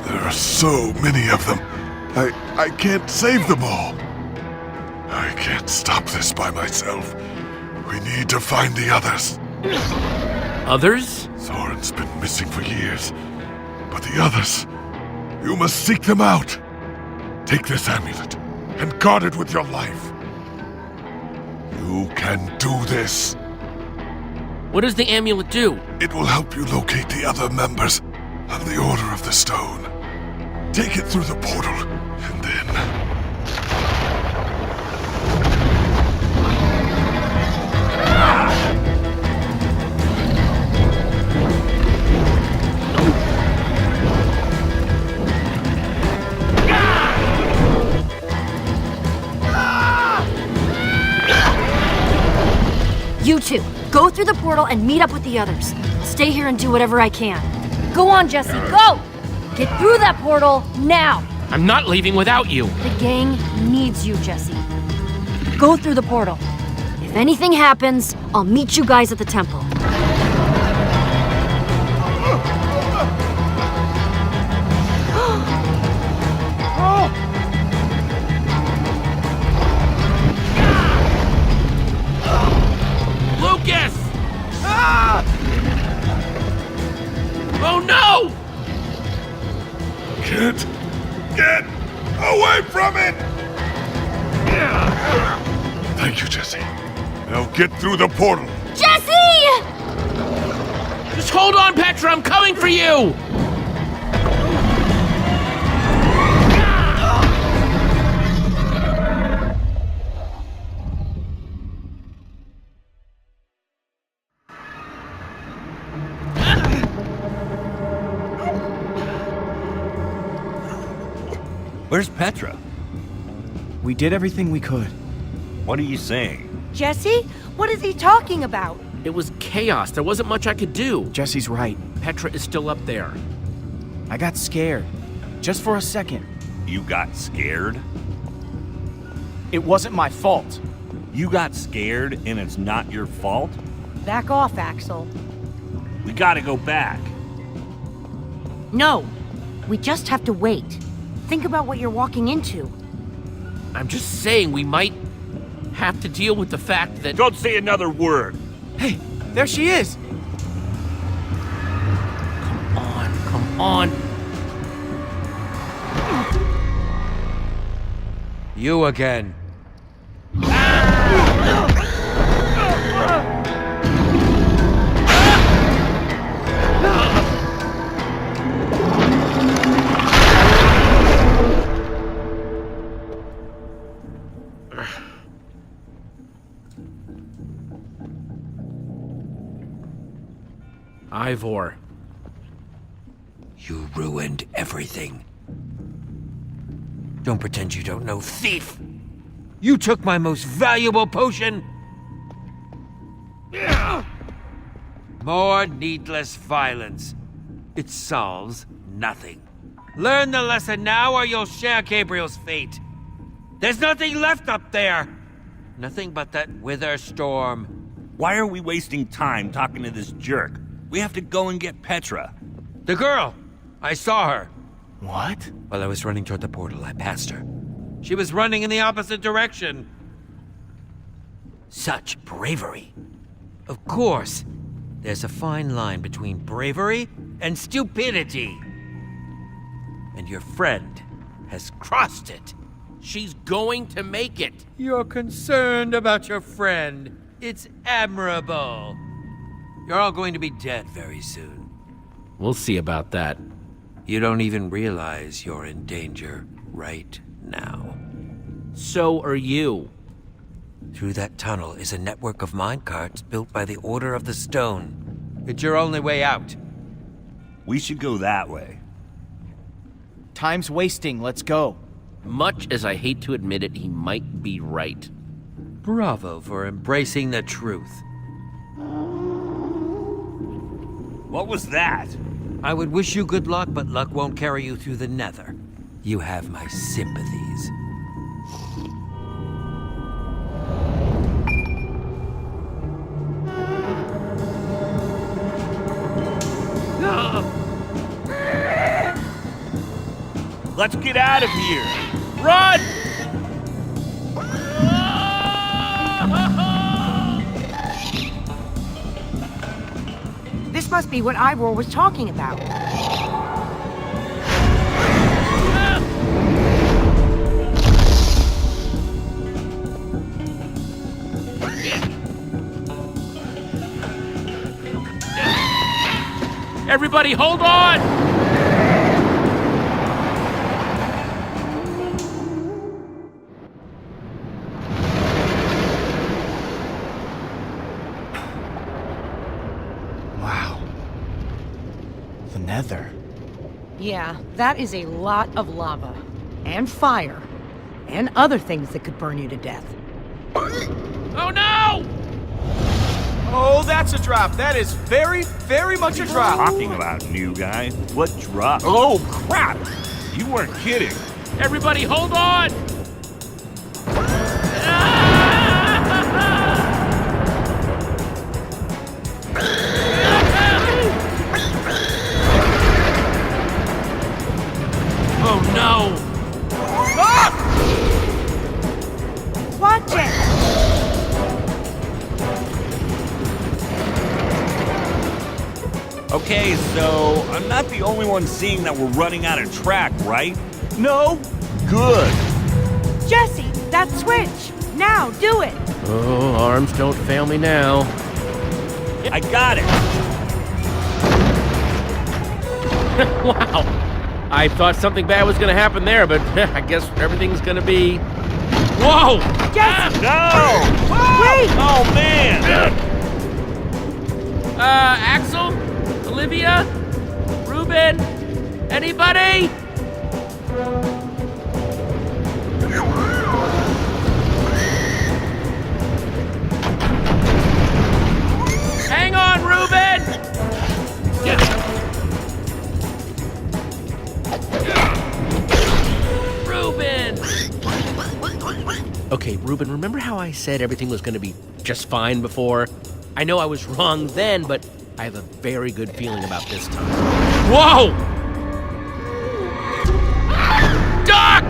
There are so many of them. I can't save them all. I can't stop this by myself. We need to find the others. Others? Soren's been missing for years. But the others, you must seek them out. Take this amulet and guard it with your life. You can do this. What does the amulet do? It will help you locate the other members of the Order of the Stone. Take it through the portal, and then... You two, go through the portal and meet up with the others. Stay here and do whatever I can. Go on, Jesse, go! Get through that portal, now! I'm not leaving without you. The gang needs you, Jesse. Go through the portal. If anything happens, I'll meet you guys at the temple. Lucas! Ah! Oh no! Can't get away from it! Thank you, Jesse. Now get through the portal. Jesse! Just hold on, Petra, I'm coming for you! Where's Petra? We did everything we could. What are you saying? Jesse? What is he talking about? It was chaos. There wasn't much I could do. Jesse's right. Petra is still up there. I got scared. Just for a second. You got scared? It wasn't my fault. You got scared and it's not your fault? Back off, Axel. We gotta go back. No, we just have to wait. Think about what you're walking into. I'm just saying we might have to deal with the fact that... Don't say another word. Hey, there she is. Come on. You again. Ivor. You ruined everything. Don't pretend you don't know, thief! You took my most valuable potion! More needless violence. It solves nothing. Learn the lesson now or you'll share Gabriel's fate. There's nothing left up there! Nothing but that wither storm. Why are we wasting time talking to this jerk? We have to go and get Petra. The girl! I saw her. What? While I was running toward the portal, I passed her. She was running in the opposite direction. Such bravery. Of course, there's a fine line between bravery and stupidity. And your friend has crossed it. She's going to make it. You're concerned about your friend. It's admirable. You're all going to be dead very soon. We'll see about that. You don't even realize you're in danger right now. So are you. Through that tunnel is a network of minecarts built by the Order of the Stone. It's your only way out. We should go that way. Time's wasting. Let's go. Much as I hate to admit it, he might be right. Bravo for embracing the truth. What was that? I would wish you good luck, but luck won't carry you through the nether. You have my sympathies. Let's get out of here! Run! This must be what Ivor was talking about. Everybody hold on! Yeah, that is a lot of lava. And fire. And other things that could burn you to death. Oh no! Oh, that's a drop. That is very, very much a drop. Talking about, new guy? What drop? Oh, crap! You weren't kidding. Everybody hold on! Oh no! Ah! Watch it! Okay, so I'm not the only one seeing that we're running out of track, right? No? Good. Jesse, that switch! Now, do it! Oh, arms don't fail me now. I got it! Wow! I thought something bad was gonna happen there, but I guess everything's gonna be... Whoa! Jesse! No! Wait! Oh, man! Axel? Olivia? Ruben? Anybody? Hang on, Ruben! Ruben! Okay, Ruben, remember how I said everything was gonna be just fine before? I know I was wrong then, but I have a very good feeling about this time. Whoa! Duck!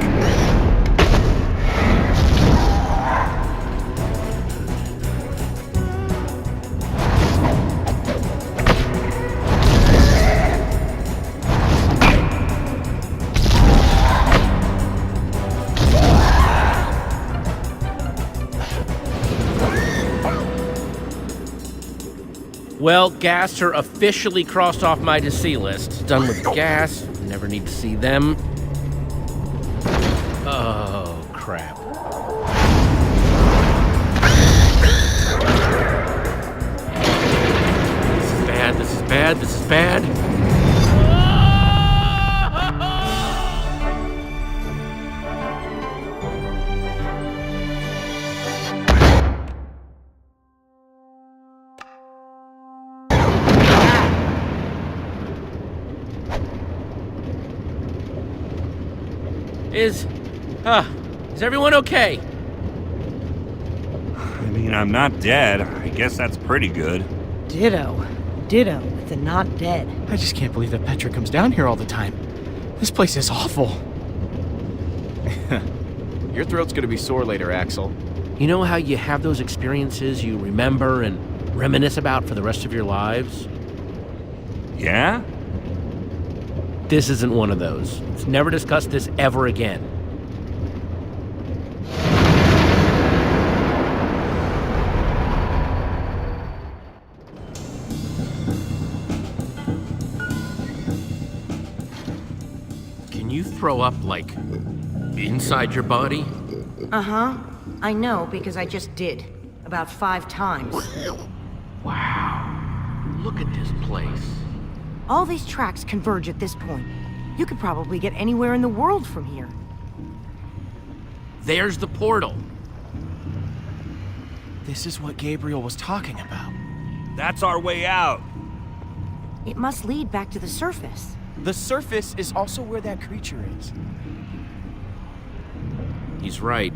Well, gas are officially crossed off my to see list. Done with gas. Never need to see them. Oh, crap. This is bad, this is bad, this is bad. Is everyone okay? I mean, I'm not dead. I guess that's pretty good. Ditto. Ditto with the not dead. I just can't believe that Petra comes down here all the time. This place is awful. Your throat's gonna be sore later, Axel. You know how you have those experiences you remember and reminisce about for the rest of your lives? Yeah? This isn't one of those. Let's never discuss this ever again. Can you throw up, like, inside your body? Uh-huh. I know, because I just did. About 5 times. Wow. Look at this place. All these tracks converge at this point. You could probably get anywhere in the world from here. There's the portal. This is what Gabriel was talking about. That's our way out. It must lead back to the surface. The surface is also where that creature is. He's right.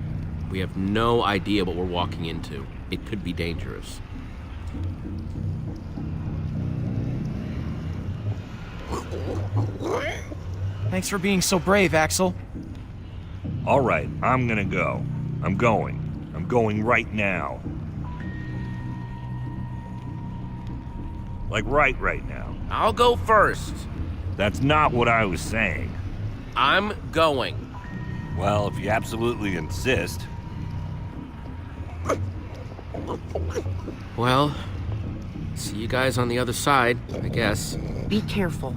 We have no idea what we're walking into. It could be dangerous. Thanks for being so brave, Axel. All right, I'm gonna go. I'm going. I'm going right now. Like right now. I'll go first. That's not what I was saying. I'm going. Well, if you absolutely insist. Well, see you guys on the other side, I guess. Be careful.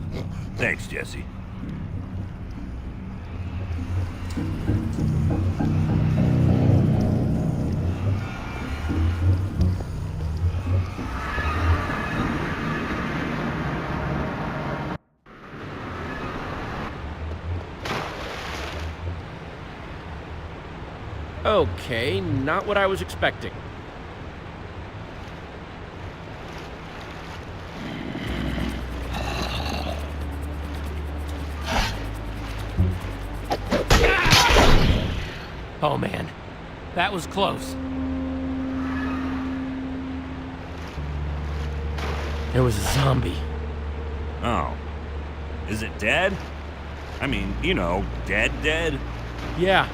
Thanks, Jesse. Okay, not what I was expecting. Oh man, that was close. There was a zombie. Oh. Is it dead? I mean, you know, dead? Yeah.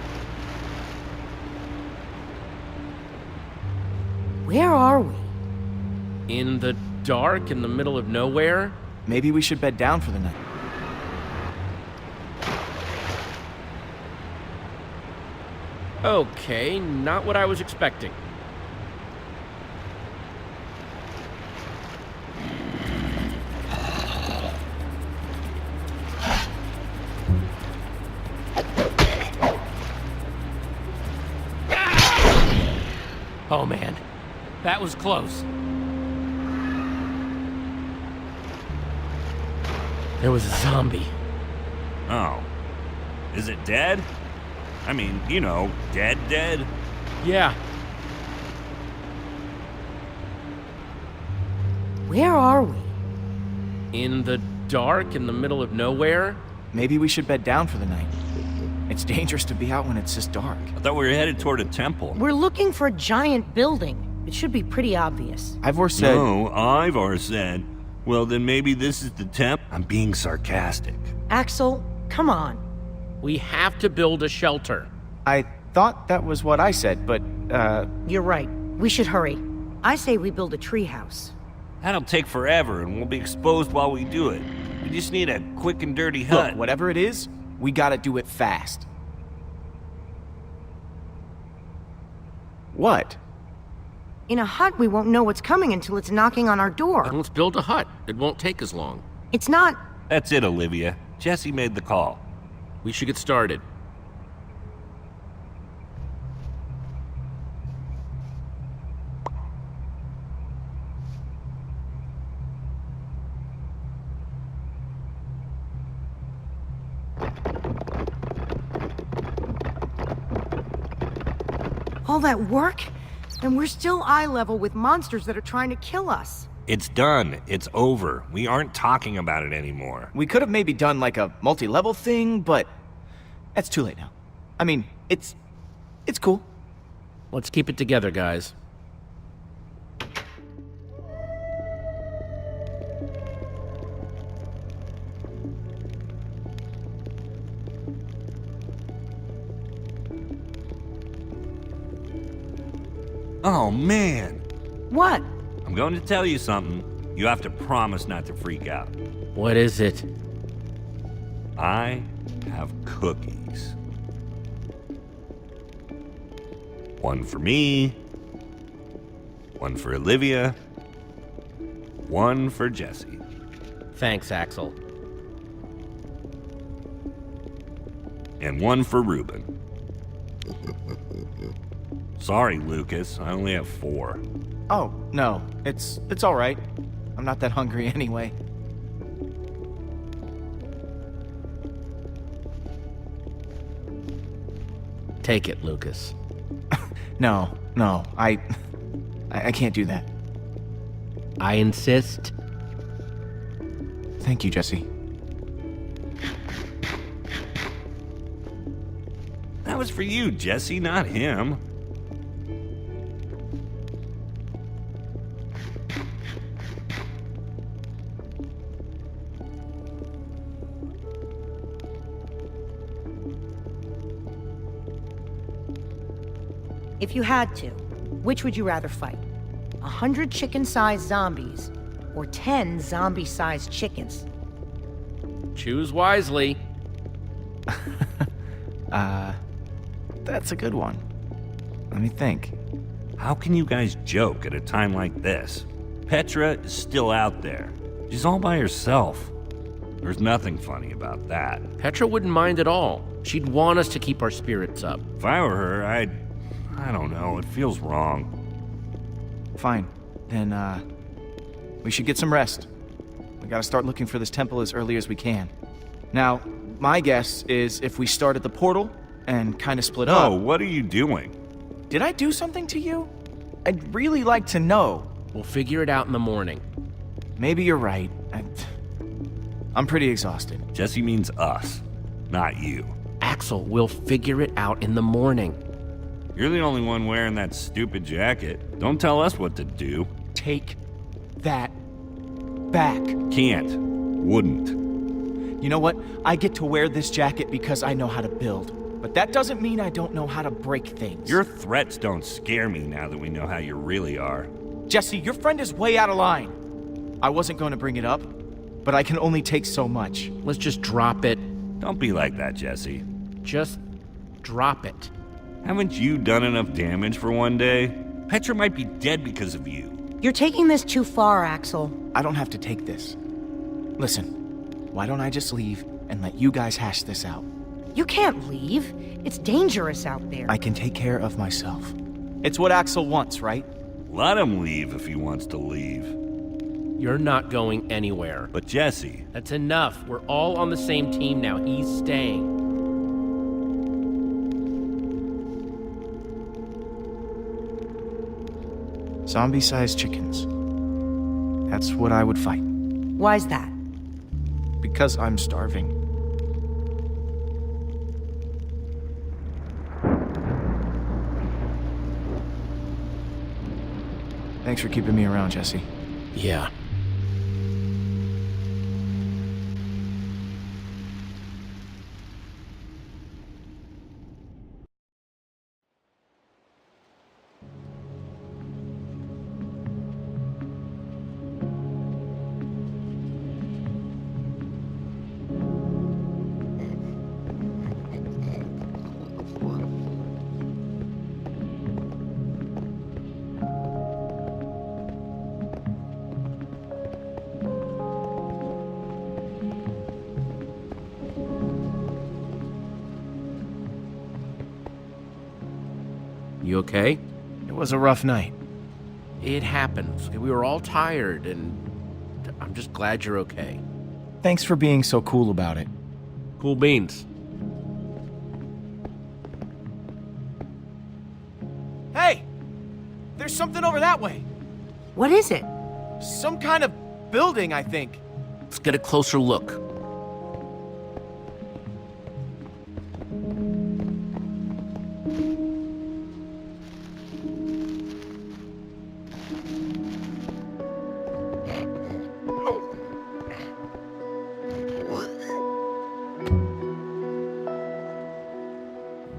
Where are we? In the dark, in the middle of nowhere? Maybe we should bed down for the night. Okay, not what I was expecting. Oh man, that was close. There was a zombie. Oh. Is it dead? I mean, you know, dead? Yeah. Where are we? In the dark, in the middle of nowhere? Maybe we should bed down for the night. It's dangerous to be out when it's this dark. I thought we were headed toward a temple. We're looking for a giant building. It should be pretty obvious. Ivor said... No, Ivor said. Well, then maybe this is the temple. I'm being sarcastic. Axel, come on. We have to build a shelter. I thought that was what I said, but, You're right. We should hurry. I say we build a treehouse. That'll take forever, and we'll be exposed while we do it. We just need a quick and dirty hut. Look, whatever it is, we gotta do it fast. What? In a hut, we won't know what's coming until it's knocking on our door. Then let's build a hut. It won't take as long. It's not... That's it, Olivia. Jesse made the call. We should get started. All that work? And we're still eye level with monsters that are trying to kill us. It's done. It's over. We aren't talking about it anymore. We could have maybe done like a multi-level thing, but that's too late now. I mean, it's cool. Let's keep it together, guys. Oh, man. What? I'm going to tell you something. You have to promise not to freak out. What is it? I have cookies. One for me, one for Olivia, one for Jesse. Thanks, Axel. And one for Reuben. Sorry, Lucas. I only have 4. Oh, no. It's all right. I'm not that hungry anyway. Take it, Lucas. No. I can't do that. I insist. Thank you, Jesse. That was for you, Jesse, not him. If you had to, which would you rather fight? 100 chicken-sized zombies or 10 zombie-sized chickens? Choose wisely. That's a good one. Let me think. How can you guys joke at a time like this? Petra is still out there. She's all by herself. There's nothing funny about that. Petra wouldn't mind at all. She'd want us to keep our spirits up. If I were her, I don't know, it feels wrong. Fine. Then, we should get some rest. We gotta start looking for this temple as early as we can. Now, my guess is if we start at the portal and kind of split up... Oh, what are you doing? Did I do something to you? I'd really like to know. We'll figure it out in the morning. Maybe you're right. I'm pretty exhausted. Jesse means us, not you. Axel, we'll figure it out in the morning. You're the only one wearing that stupid jacket. Don't tell us what to do. Take that back. Can't. Wouldn't. You know what? I get to wear this jacket because I know how to build. But that doesn't mean I don't know how to break things. Your threats don't scare me now that we know how you really are. Jesse, your friend is way out of line. I wasn't going to bring it up, but I can only take so much. Let's just drop it. Don't be like that, Jesse. Just drop it. Haven't you done enough damage for one day? Petra might be dead because of you. You're taking this too far, Axel. I don't have to take this. Listen, why don't I just leave and let you guys hash this out? You can't leave. It's dangerous out there. I can take care of myself. It's what Axel wants, right? Let him leave if he wants to leave. You're not going anywhere. But Jesse... That's enough. We're all on the same team now. He's staying. Zombie-sized chickens. That's what I would fight. Why's that? Because I'm starving. Thanks for keeping me around, Jesse. Yeah. You okay? It was a rough night. It happens. We were all tired, and I'm just glad you're okay. Thanks for being so cool about it. Cool beans. Hey! There's something over that way. What is it? Some kind of building, I think. Let's get a closer look.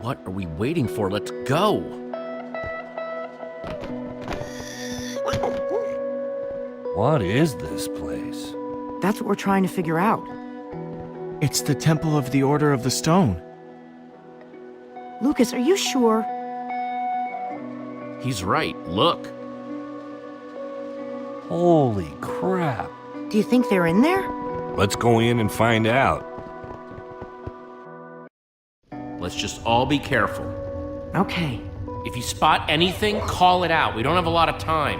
What are we waiting for? Let's go! What is this place? That's what we're trying to figure out. It's the Temple of the Order of the Stone. Lucas, are you sure? He's right. Look. Holy crap. Do you think they're in there? Let's go in and find out. Let's just all be careful. Okay. If you spot anything, call it out. We don't have a lot of time.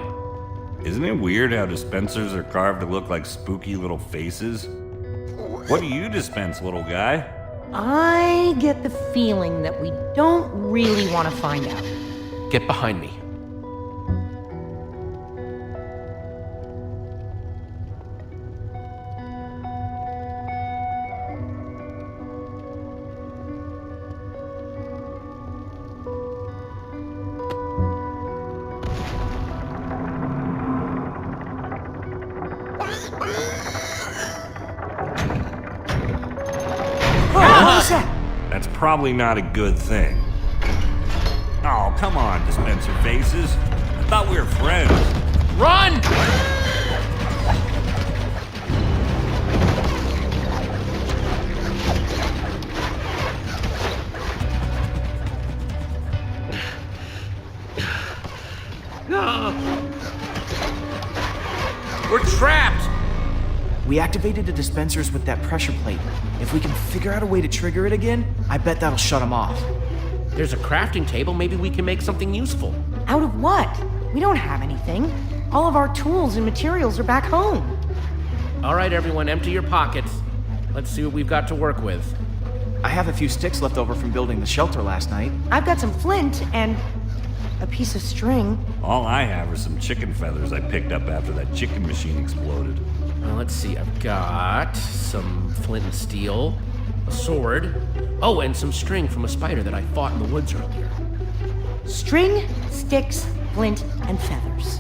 Isn't it weird how dispensers are carved to look like spooky little faces? What do you dispense, little guy? I get the feeling that we don't really want to find out. Get behind me. That's probably not a good thing. Oh, come on, dispenser faces. I thought we were friends. Run! We're trapped! We activated the dispensers with that pressure plate. If we can figure out a way to trigger it again, I bet that'll shut them off. There's a crafting table. Maybe we can make something useful. Out of what? We don't have anything. All of our tools and materials are back home. All right, everyone, empty your pockets. Let's see what we've got to work with. I have a few sticks left over from building the shelter last night. I've got some flint and... a piece of string. All I have are some chicken feathers I picked up after that chicken machine exploded. Well, let's see. I've got some flint and steel, a sword. Oh, and some string from a spider that I fought in the woods earlier. String, sticks, flint, and feathers.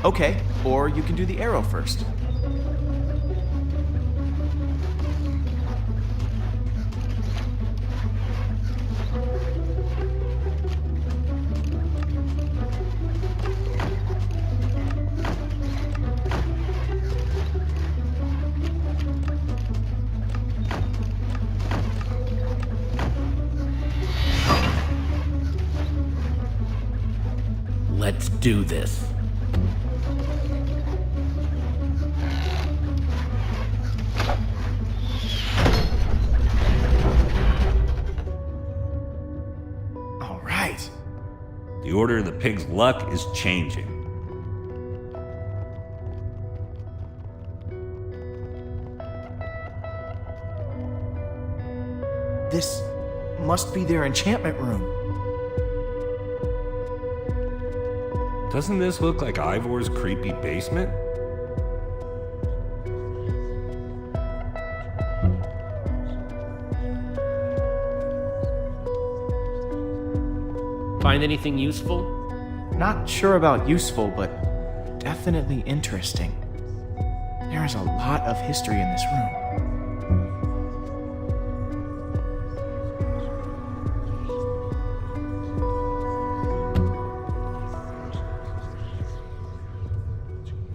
Okay, or you can do the arrow first. Let's do this. All right. The order of the pig's luck is changing. This must be their enchantment room. Doesn't this look like Ivor's creepy basement? Find anything useful? Not sure about useful, but definitely interesting. There is a lot of history in this room.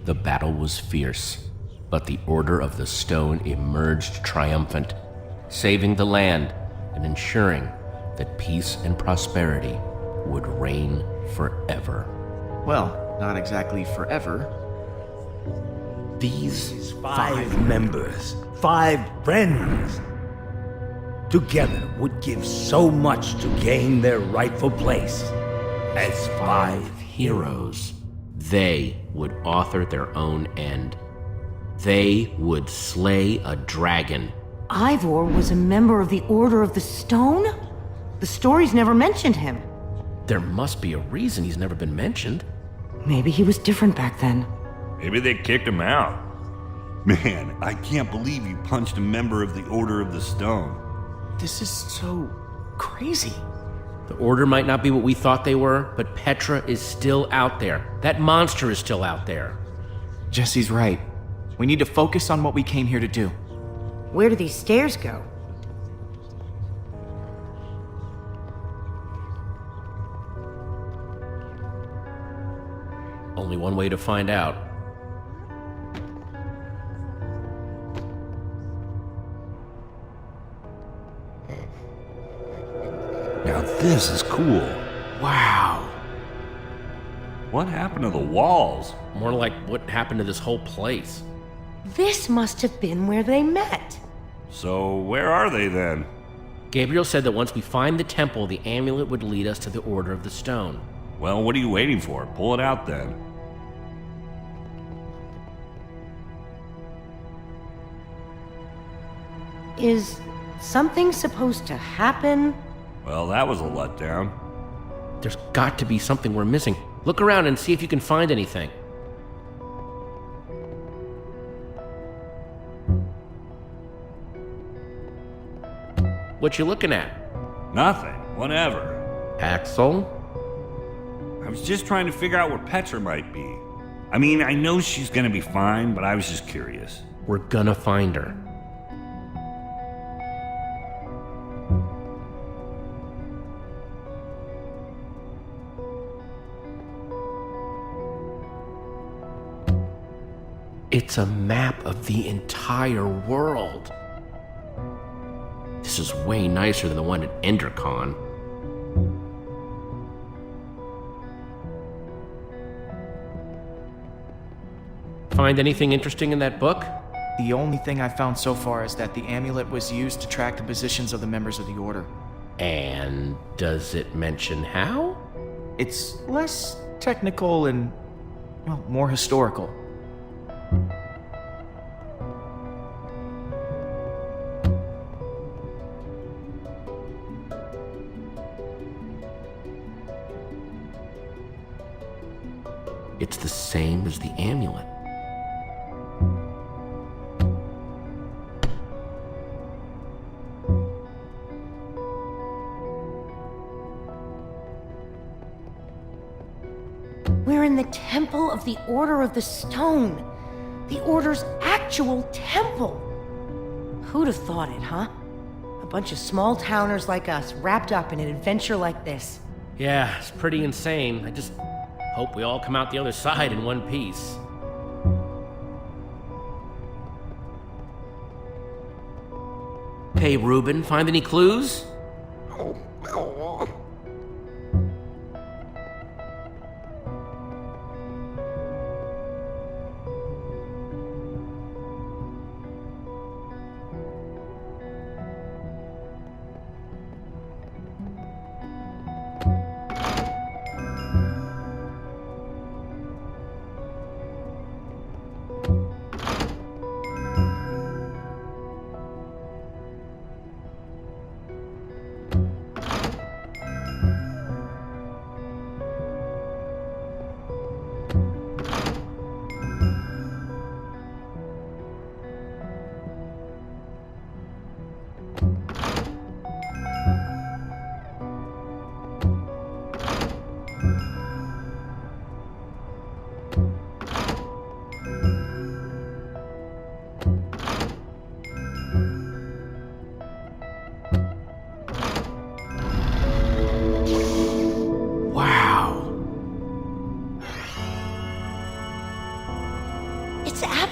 The battle was fierce, but the Order of the Stone emerged triumphant, saving the land and ensuring that peace and prosperity would reign forever. Well, not exactly forever. These 5 members, 5 friends, together would give so much to gain their rightful place as 5 heroes. They would author their own end. They would slay a dragon. Ivor was a member of the Order of the Stone? The stories never mentioned him. There must be a reason he's never been mentioned. Maybe he was different back then. Maybe they kicked him out. Man, I can't believe you punched a member of the Order of the Stone. This is so crazy. The Order might not be what we thought they were, but Petra is still out there. That monster is still out there. Jesse's right. We need to focus on what we came here to do. Where do these stairs go? Only one way to find out. Now this is cool. Wow. What happened to the walls? More like what happened to this whole place. This must have been where they met. So where are they then? Gabriel said that once we find the temple, the amulet would lead us to the Order of the Stone. Well, what are you waiting for? Pull it out then. Is something supposed to happen? Well, that was a letdown. There's got to be something we're missing. Look around and see if you can find anything. What you looking at? Nothing. Whatever. Axel? I was just trying to figure out where Petra might be. I mean, I know she's gonna be fine, but I was just curious. We're gonna find her. It's a map of the entire world. This is way nicer than the one at EnderCon. Find anything interesting in that book? The only thing I've found so far is that the amulet was used to track the positions of the members of the Order. And does it mention how? It's less technical and, well, more historical. It's the same as the amulet. We're in the Temple of the Order of the Stone. The Order's actual temple. Who'd have thought it, huh? A bunch of small-towners like us wrapped up in an adventure like this. Yeah, it's pretty insane. I just hope we all come out the other side in one piece. Hey, Reuben, find any clues?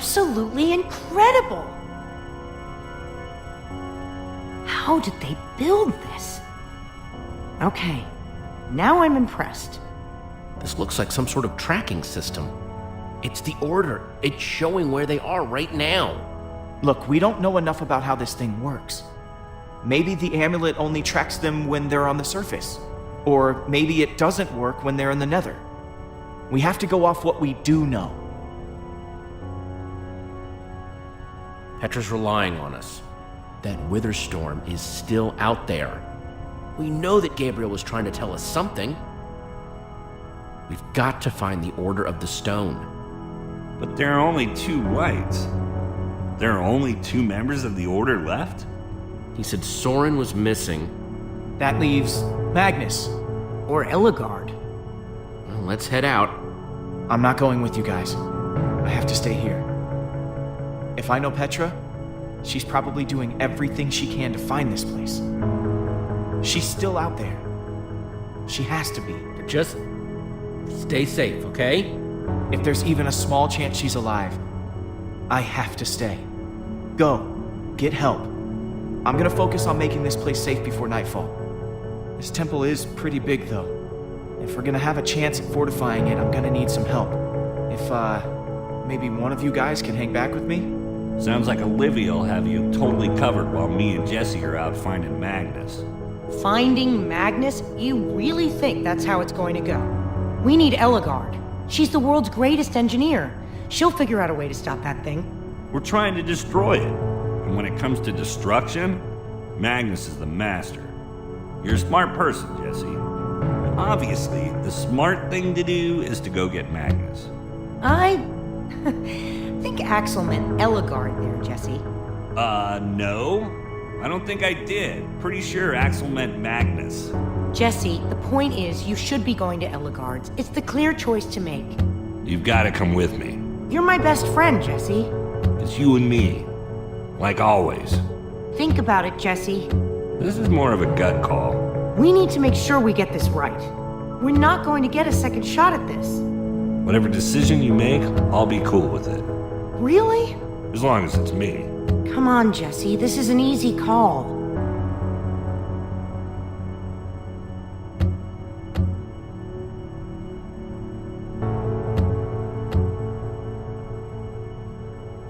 Absolutely incredible! How did they build this? Okay, now I'm impressed. This looks like some sort of tracking system. It's the Order. It's showing where they are right now. Look, we don't know enough about how this thing works. Maybe the amulet only tracks them when they're on the surface. Or maybe it doesn't work when they're in the Nether. We have to go off what we do know. Petra's relying on us. That Witherstorm is still out there. We know that Gabriel was trying to tell us something. We've got to find the Order of the Stone. But there are only 2 whites. There are only 2 members of the Order left? He said Soren was missing. That leaves Magnus. Or Ellegaard. Well, let's head out. I'm not going with you guys. I have to stay here. If I know Petra, she's probably doing everything she can to find this place. She's still out there. She has to be. Just stay safe, okay? If there's even a small chance she's alive, I have to stay. Go. Get help. I'm gonna focus on making this place safe before nightfall. This temple is pretty big, though. If we're gonna have a chance at fortifying it, I'm gonna need some help. If, maybe one of you guys can hang back with me? Sounds like Olivia will have you totally covered while me and Jesse are out finding Magnus. Finding Magnus? You really think that's how it's going to go? We need Ellegaard. She's the world's greatest engineer. She'll figure out a way to stop that thing. We're trying to destroy it. And when it comes to destruction, Magnus is the master. You're a smart person, Jesse. Obviously, the smart thing to do is to go get Magnus. I think Axel meant Ellegaard there, Jesse. No. I don't think I did. Pretty sure Axel meant Magnus. Jesse, the point is, you should be going to Ellegaard's. It's the clear choice to make. You've got to come with me. You're my best friend, Jesse. It's you and me. Like always. Think about it, Jesse. This is more of a gut call. We need to make sure we get this right. We're not going to get a second shot at this. Whatever decision you make, I'll be cool with it. Really? As long as it's me. Come on, Jesse. This is an easy call.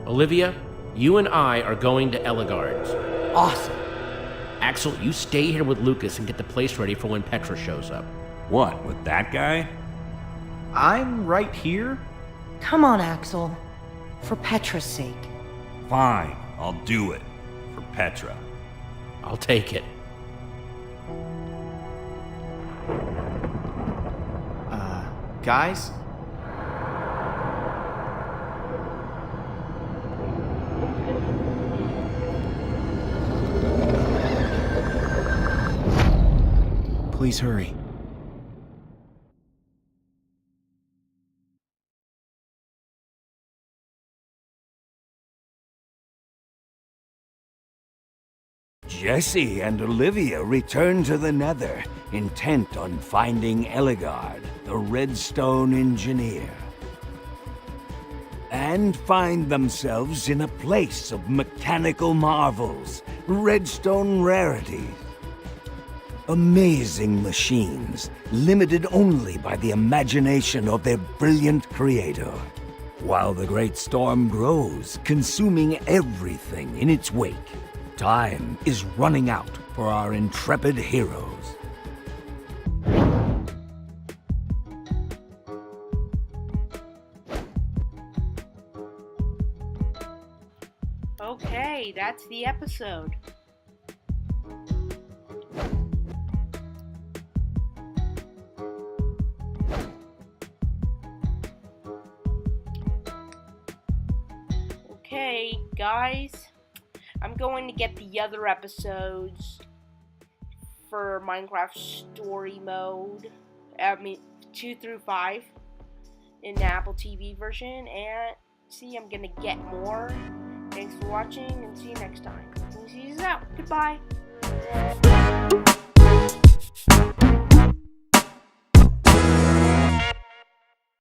Olivia, you and I are going to Ellegaard's. Awesome. Axel, you stay here with Lucas and get the place ready for when Petra shows up. What, with that guy? I'm right here. Come on, Axel. For Petra's sake. Fine, I'll do it. For Petra. I'll take it. Guys? Please hurry. Jesse and Olivia return to the Nether, intent on finding Ellegaard, the Redstone engineer. And find themselves in a place of mechanical marvels, redstone rarities. Amazing machines, limited only by the imagination of their brilliant creator. While the great storm grows, consuming everything in its wake, time is running out for our intrepid heroes. Okay, that's the episode. Okay, guys, I'm going to get the other episodes for Minecraft Story Mode. 2 through 5 in the Apple TV version, and see, I'm gonna get more. Thanks for watching, and see you next time. Peace out. Goodbye.